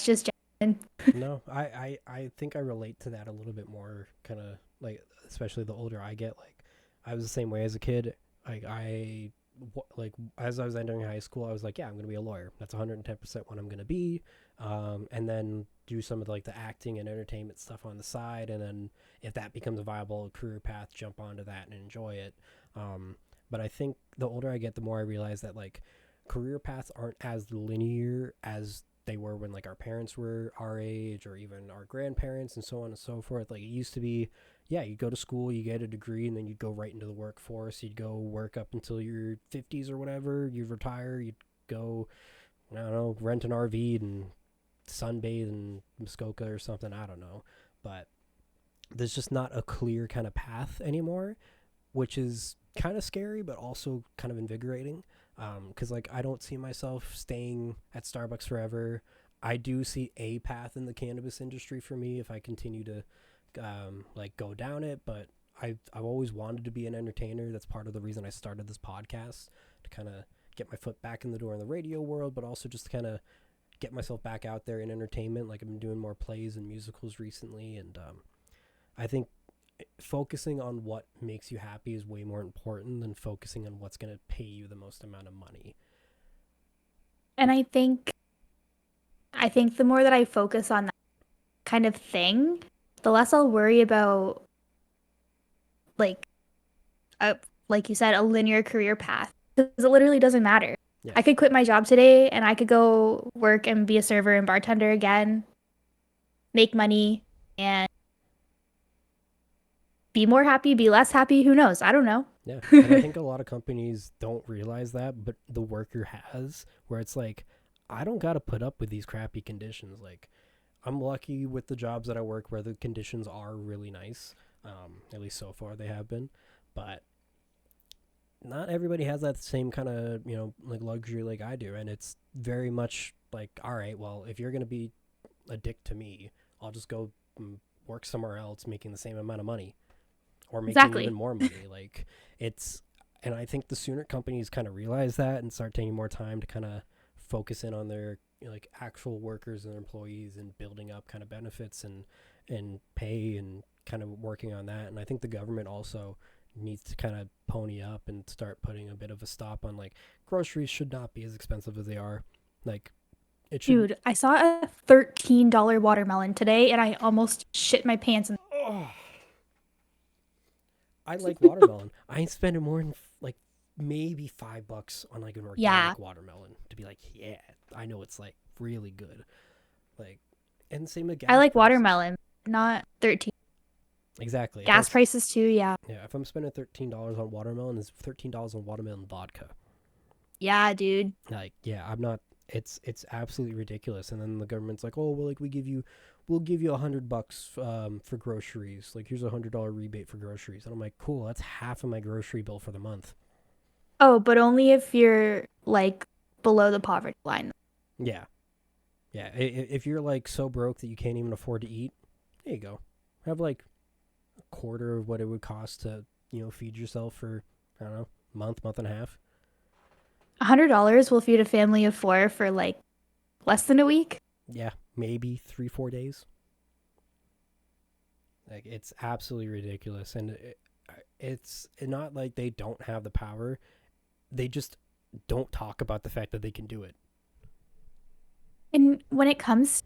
[SPEAKER 2] just genuine.
[SPEAKER 1] No, I think I relate to that a little bit more, kind of like, especially the older I get. Like, I was the same way as a kid. Like, like, as I was entering high school, I was like, yeah, I'm gonna be a lawyer. That's 110% what I'm gonna be. And then do some of like the acting and entertainment stuff on the side, and then if that becomes a viable career path, jump onto that and enjoy it. But I think the older I get, the more I realize that, like, career paths aren't as linear as they were when, like, our parents were our age, or even our grandparents, and so on and so forth. Like, it used to be, yeah, you go to school, you get a degree, and then you'd go right into the workforce. You'd go work up until your 50s or whatever. You'd retire. You'd go, I don't know, rent an RV and sunbathe in Muskoka or something. I don't know. But there's just not a clear kind of path anymore, which is kind of scary, but also kind of invigorating. Because, like, I don't see myself staying at Starbucks forever. I do see a path in the cannabis industry for me if I continue to, like, go down it. But I've always wanted to be an entertainer. That's part of the reason I started this podcast, to kind of get my foot back in the door in the radio world, but also just kind of get myself back out there in entertainment. Like, I've been doing more plays and musicals recently, and I think focusing on what makes you happy is way more important than focusing on what's going to pay you the most amount of money.
[SPEAKER 2] And I think the more that I focus on that kind of thing, the less I'll worry about like a like you said, a linear career path. Because it literally doesn't matter.
[SPEAKER 1] Yeah.
[SPEAKER 2] I could quit my job today and I could go work and be a server and bartender again, make money, and be more happy, be less happy. Who knows? I don't know.
[SPEAKER 1] Yeah. And I think a lot of companies don't realize that, but the worker has, where it's like, I don't got to put up with these crappy conditions. Like, I'm lucky with the jobs that I work where the conditions are really nice. At least so far they have been. But not everybody has that same kind of, like luxury like I do, and it's very much like, all right, well, if you're gonna be a dick to me, I'll just go work somewhere else making the same amount of money or making even
[SPEAKER 2] Exactly.
[SPEAKER 1] more money. Like, it's, and I think the sooner companies kind of realize that and start taking more time to kind of focus in on their, like, actual workers and employees and building up kind of benefits and pay and kind of working on that. And I think the government also needs to kind of pony up and start putting a bit of a stop on, like, groceries should not be as expensive as they are. Like, it should.
[SPEAKER 2] Dude, I saw a $13 watermelon today and I almost shit my pants.
[SPEAKER 1] Oh, I like watermelon. I ain't spending more than like maybe $5 on like an
[SPEAKER 2] Yeah,
[SPEAKER 1] organic watermelon to be like, yeah, I know it's like really good. Like, and same with
[SPEAKER 2] I
[SPEAKER 1] gas
[SPEAKER 2] like
[SPEAKER 1] prices.
[SPEAKER 2] watermelon, not 13.
[SPEAKER 1] Exactly.
[SPEAKER 2] Gas prices too, yeah.
[SPEAKER 1] If I'm spending $13 on watermelon, it's $13 on watermelon vodka.
[SPEAKER 2] Yeah, dude.
[SPEAKER 1] Like, yeah, I'm not. It's absolutely ridiculous. And then the government's like, oh, well, like we'll give you $100 for groceries. Like, here's $100 rebate for groceries. And I'm like, cool, that's half of my grocery bill for the month.
[SPEAKER 2] Oh, but only if you're like below the poverty line.
[SPEAKER 1] Yeah, yeah. If you're like so broke that you can't even afford to eat, there you go. Have like a quarter of what it would cost to feed yourself for, I don't know, month and a half.
[SPEAKER 2] $100 will feed a family of four for like less than a week.
[SPEAKER 1] Yeah, maybe 3-4 days. Like, it's absolutely ridiculous, and it's not like they don't have the power. They just don't talk about the fact that they can do it.
[SPEAKER 2] And when it comes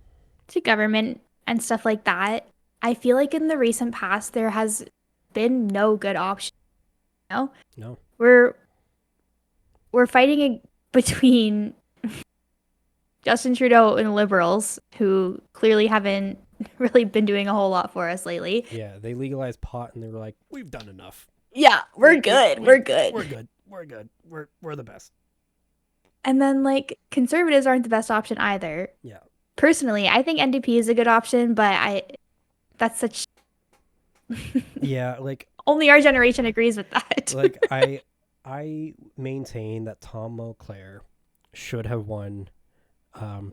[SPEAKER 2] to government and stuff like that, I feel like in the recent past there has been no good option. You know?
[SPEAKER 1] No.
[SPEAKER 2] We're we're fighting between Justin Trudeau and liberals who clearly haven't really been doing a whole lot for us lately.
[SPEAKER 1] Yeah, they legalized pot and they were like, we've done enough.
[SPEAKER 2] Yeah, we're good. We're good.
[SPEAKER 1] We're good. We're good. We're the best.
[SPEAKER 2] And then like conservatives aren't the best option either.
[SPEAKER 1] Yeah.
[SPEAKER 2] Personally, I think NDP is a good option, but I that's such
[SPEAKER 1] Yeah, like
[SPEAKER 2] only our generation agrees with that.
[SPEAKER 1] like I maintain that Tom Mulcair should have won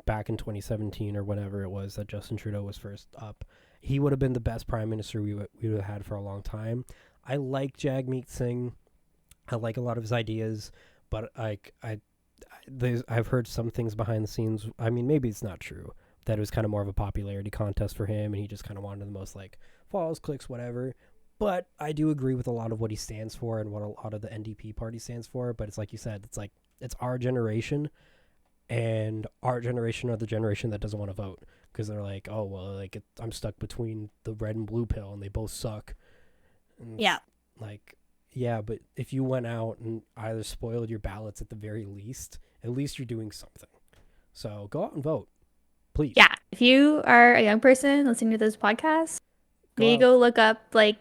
[SPEAKER 1] back in 2017 or whenever it was that Justin Trudeau was first up. He would have been the best prime minister we would have had for a long time. I like Jagmeet Singh. I like a lot of his ideas, but I've heard some things behind the scenes. I mean, maybe it's not true that it was kind of more of a popularity contest for him, and he just kind of wanted the most like follows, clicks, whatever. But I do agree with a lot of what he stands for and what a lot of the NDP party stands for. But it's like you said, it's like it's our generation, and our generation are the generation that doesn't want to vote because they're like, oh well, like I'm stuck between the red and blue pill, and they both suck. And
[SPEAKER 2] Yeah.
[SPEAKER 1] like, yeah, but if you went out and either spoiled your ballots at the very least, at least you're doing something. So go out and vote, please.
[SPEAKER 2] Yeah. If you are a young person listening to this podcast,
[SPEAKER 1] Go
[SPEAKER 2] maybe
[SPEAKER 1] out.
[SPEAKER 2] go look up like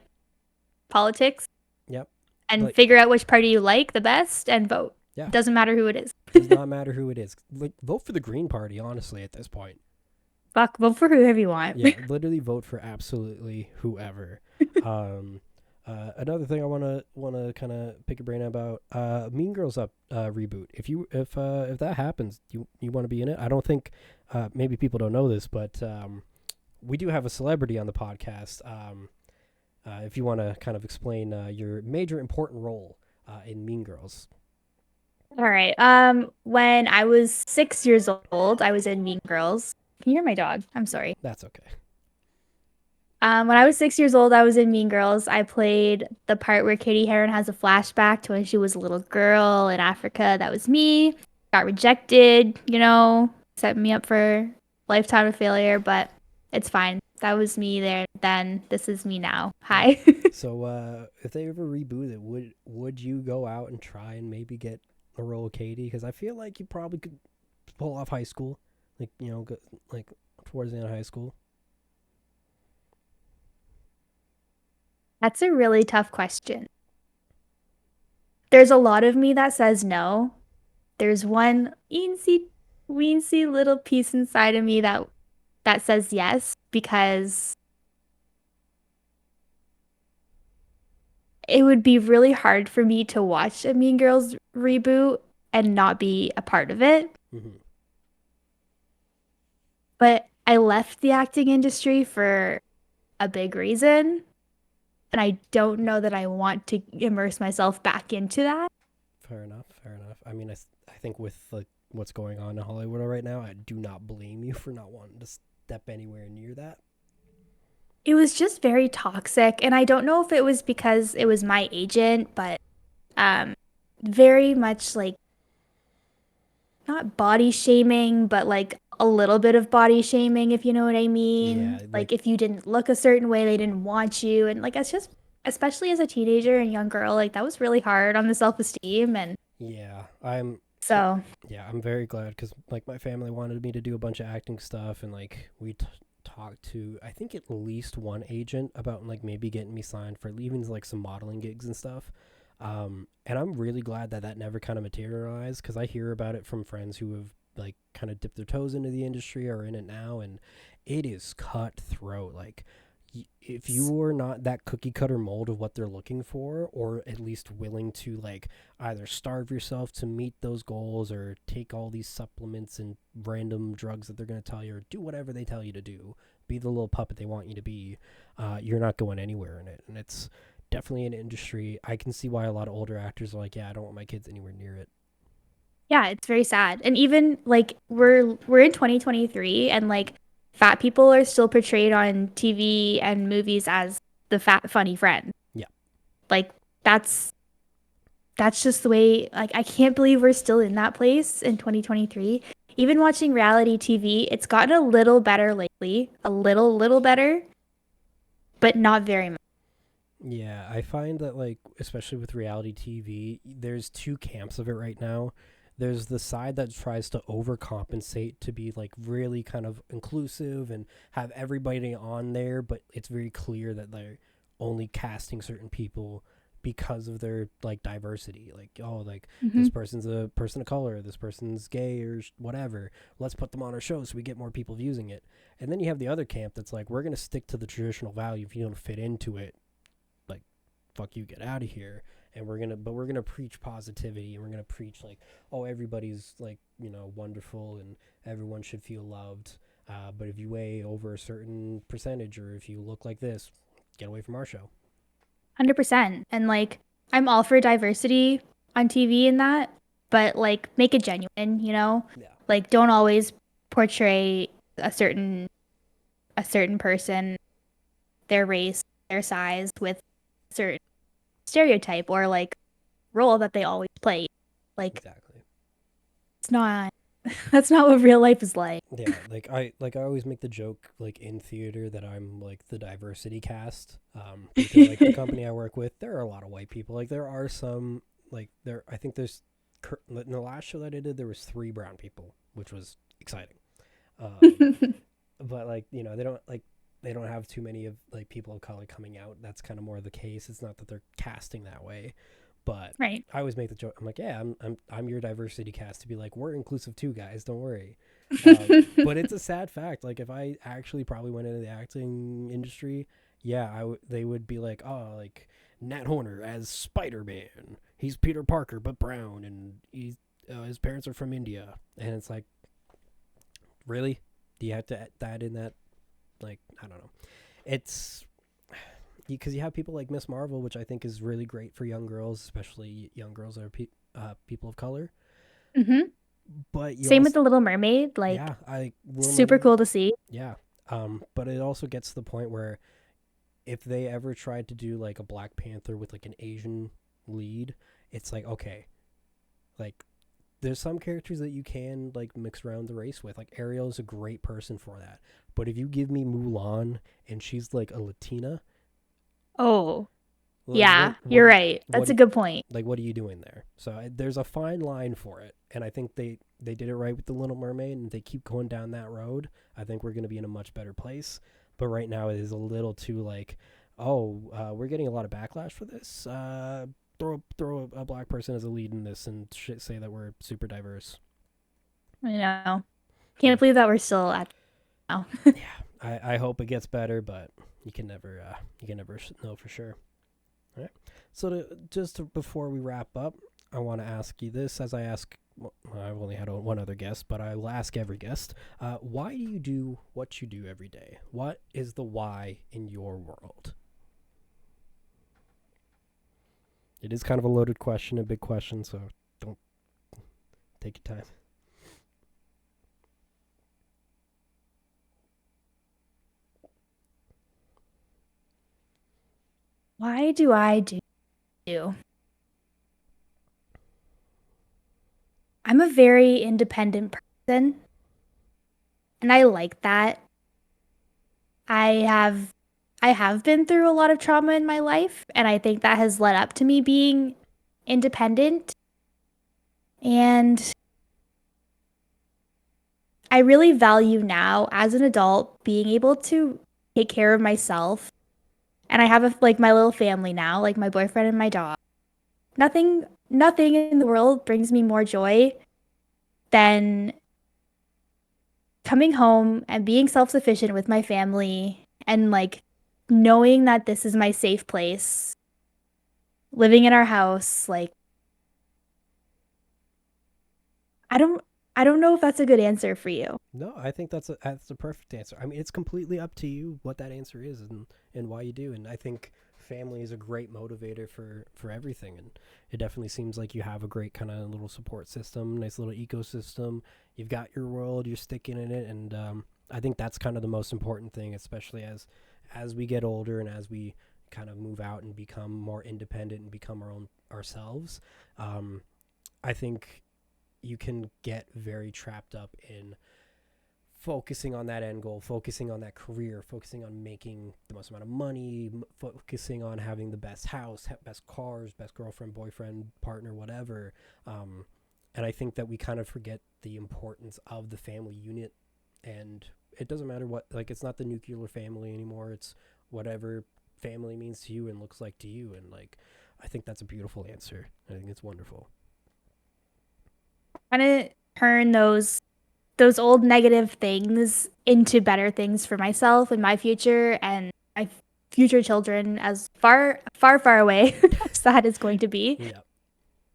[SPEAKER 2] politics
[SPEAKER 1] Yep.
[SPEAKER 2] and
[SPEAKER 1] Like,
[SPEAKER 2] figure out which party you like the best and vote.
[SPEAKER 1] yeah.
[SPEAKER 2] It doesn't matter who it is.
[SPEAKER 1] Does not matter who it is. Like, vote for the Green Party, honestly, at this point.
[SPEAKER 2] Fuck, vote for whoever you want.
[SPEAKER 1] Yeah, literally vote for absolutely whoever. Um, another thing I wanna kind of pick your brain about Mean Girls Up reboot. If that happens, you want to be in it? I don't think maybe people don't know this, but we do have a celebrity on the podcast. If you want to kind of explain your major important role in Mean Girls.
[SPEAKER 2] All right. When I was 6 years old, I was in Mean Girls. Can you hear my dog? I'm sorry.
[SPEAKER 1] That's okay.
[SPEAKER 2] When I was 6 years old, I was in Mean Girls. I played the part where Katie Heron has a flashback to when she was a little girl in Africa. That was me. Got rejected, set me up for lifetime of failure, but it's fine. That was me there then. This is me now. Hi.
[SPEAKER 1] So if they ever reboot it, would you go out and try and maybe get a role of Katie? Because I feel like you probably could pull off high school, like go, like towards the end of high school.
[SPEAKER 2] That's a really tough question. There's a lot of me that says no. There's one eensy weensy little piece inside of me that says yes because it would be really hard for me to watch a Mean Girls reboot and not be a part of it.
[SPEAKER 1] Hmm.
[SPEAKER 2] But I left the acting industry for a big reason, and I don't know that I want to immerse myself back into that.
[SPEAKER 1] Fair enough. Fair enough. I mean, I think with like what's going on in Hollywood right now, I do not blame you for not wanting to step anywhere near that.
[SPEAKER 2] It was just very toxic, and I don't know if it was because it was my agent, but um very much like not body shaming, but like a little bit of body shaming, if you know what I mean.
[SPEAKER 1] Yeah, like
[SPEAKER 2] Like if you didn't look a certain way, they didn't want you. And like it's just, especially as a teenager and young girl, like that was really hard on the self-esteem. And
[SPEAKER 1] yeah, I'm
[SPEAKER 2] so,
[SPEAKER 1] yeah, I'm very glad because like my family wanted me to do a bunch of acting stuff, and like talked to I think at least one agent about like maybe getting me signed for even like some modeling gigs and stuff. And I'm really glad that that never kind of materialized because I hear about it from friends who have like kind of dipped their toes into the industry or in it now, and it is cutthroat. Like if you are not that cookie cutter mold of what they're looking for, or at least willing to like either starve yourself to meet those goals or take all these supplements and random drugs that they're going to tell you or do whatever they tell you to do, be the little puppet they want you to be, you're not going anywhere in it. And it's definitely an industry. I can see why a lot of older actors are like, yeah, I don't want my kids anywhere near it.
[SPEAKER 2] yeah, it's very sad. And even like we're in 2023 and like fat people are still portrayed on TV and movies as the fat funny friend.
[SPEAKER 1] Yeah.
[SPEAKER 2] Like that's that's just the way, like I can't believe we're still in that place in 2023. Even watching reality TV, it's gotten a little better lately, a little better, but not very much.
[SPEAKER 1] Yeah, I find that like especially with reality TV, there's two camps of it right now. There's the side that tries to overcompensate to be like really kind of inclusive and have everybody on there, but it's very clear that they're only casting certain people because of their like diversity. Like, oh, like
[SPEAKER 2] Hmm.
[SPEAKER 1] this person's a person of color, this person's gay or whatever. Let's put them on our show so we get more people viewing it. And then you have the other camp that's like, we're gonna stick to the traditional value. If you don't fit into it, like fuck you, get out of here. And we're gonna preach positivity, and we're gonna preach like, oh, everybody's like, wonderful and everyone should feel loved, but if you weigh over a certain percentage or if you look like this, get away from our show.
[SPEAKER 2] 100%. And like I'm all for diversity on TV and that, but like make it genuine, you know?
[SPEAKER 1] Yeah,
[SPEAKER 2] Like don't always portray a certain a certain person, their race, their size with a certain stereotype or like role that they always play. Like
[SPEAKER 1] exactly.
[SPEAKER 2] it's not that's not what real life is like.
[SPEAKER 1] Yeah, like I always make the joke like in theater that I'm like the diversity cast, because like the company I work with, there are a lot of white people. Like there are some like there I think there's in the last show that I did there was three brown people, which was exciting. Um, but like they don't have too many of like people of color coming out. That's kind of more the case. It's not that they're casting that way, but
[SPEAKER 2] Right.
[SPEAKER 1] I always make the joke. I'm like, yeah, I'm your diversity cast to be like, we're inclusive too, guys. Don't worry. But it's a sad fact. Like if I actually probably went into the acting industry, yeah, they would be like, oh, like Nat Horner as Spider-Man. He's Peter Parker but brown, and his parents are from India, and it's like, really? Do you have to add in that? Like, I don't know. It's because you have people like Miss Marvel, which I think is really great for young girls, especially young girls that are people of color.
[SPEAKER 2] Hmm.
[SPEAKER 1] But you
[SPEAKER 2] Same with
[SPEAKER 1] also,
[SPEAKER 2] the Little Mermaid, like
[SPEAKER 1] yeah, I Little
[SPEAKER 2] super
[SPEAKER 1] Mermaid,
[SPEAKER 2] cool to see.
[SPEAKER 1] yeah. But it also gets to the point where if they ever tried to do like a Black Panther with like an Asian lead, it's like, okay, like there's some characters that you can like mix around the race with. Like Ariel is a great person for that. But if you give me Mulan and she's like a Latina,
[SPEAKER 2] Oh,
[SPEAKER 1] like
[SPEAKER 2] yeah, you're right.
[SPEAKER 1] what
[SPEAKER 2] That's a good point.
[SPEAKER 1] like what are you doing there? So there's a fine line for it, and I think they did it right with the Little Mermaid, and if they keep going down that road, I think we're going to be in a much better place. But right now it is a little too like, oh, we're getting a lot of backlash for this. Throw a black person as a lead in this and say that we're super diverse.
[SPEAKER 2] You know,
[SPEAKER 1] Yeah,
[SPEAKER 2] can't believe that we're still at now.
[SPEAKER 1] yeah. I hope it gets better, but you can never know for sure. All right. So before we wrap up, I want to ask you this, as I ask. Well, I've only had one other guest, but I will ask every guest. Why do you do what you do every day? What is the why in your world? It is kind of a loaded question, a big question, so don't take your time.
[SPEAKER 2] Why do I do? I'm a very independent person, and I like that. I have I have been through a lot of trauma in my life, and I think that has led up to me being independent. And I really value now as an adult being able to take care of myself. And I have like my little family now, like my boyfriend and my dog. Nothing in the world brings me more joy than coming home and being self-sufficient with my family and like knowing that this is my safe place, living in our house. Like I don't I don't know if that's a good answer for you.
[SPEAKER 1] No, I think that's a perfect answer. I mean, it's completely up to you what that answer is and why you do. And I think family is a great motivator for everything. And it definitely seems like you have a great kind of little support system, nice little ecosystem. You've got your world, you're sticking in it, and I think that's kind of the most important thing, especially as we get older and as we kind of move out and become more independent and become our own ourselves. I think you can get very trapped up in focusing on that end goal, focusing on that career, focusing on making the most amount of money, focusing on having the best house, best cars, best girlfriend, boyfriend, partner, whatever. And I think that we kind of forget the importance of the family unit. And it doesn't matter what, like, it's not the nuclear family anymore. It's whatever family means to you and looks like to you. And, like, I think that's a beautiful answer. I think it's wonderful.
[SPEAKER 2] Trying to turn those old negative things into better things for myself and my future and my future children as far away as that is going to be.
[SPEAKER 1] Yeah.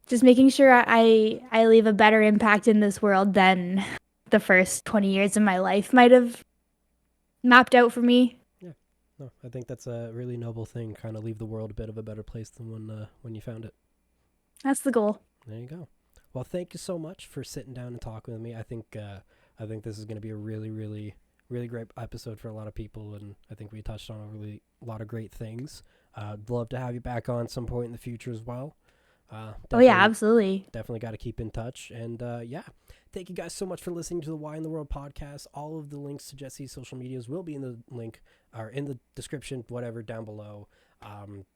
[SPEAKER 2] Just making sure I leave a better impact in this world than the first 20 years of my life might have mapped out for me.
[SPEAKER 1] Yeah. No, I think that's a really noble thing. Kind of leave the world a bit of a better place than when you found it.
[SPEAKER 2] That's the goal.
[SPEAKER 1] There you go. Well, thank you so much for sitting down and talking with me. I think this is going to be a really great episode for a lot of people, and I think we touched on a lot of great things. I'd love to have you back on some point in the future as well.
[SPEAKER 2] Oh yeah, absolutely.
[SPEAKER 1] Definitely got to keep in touch. And yeah, thank you guys so much for listening to the Why in the World podcast. All of the links to Jessie's social medias will be in the link or in the description, whatever, down below.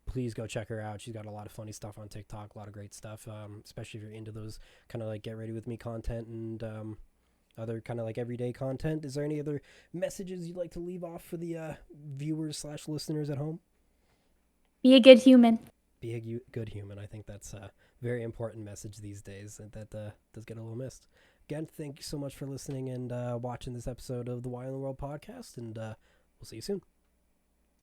[SPEAKER 1] Please go check her out. She's got a lot of funny stuff on TikTok, a lot of great stuff, especially if you're into those kind of like get ready with me content and other kind of like everyday content. Is there any other messages you'd like to leave off for the viewers/listeners at home?
[SPEAKER 2] Be a good human.
[SPEAKER 1] Be a good human. I think that's a very important message these days, and that does get a little missed. Again, thank you so much for listening and watching this episode of the Why in the World podcast, and we'll see you soon.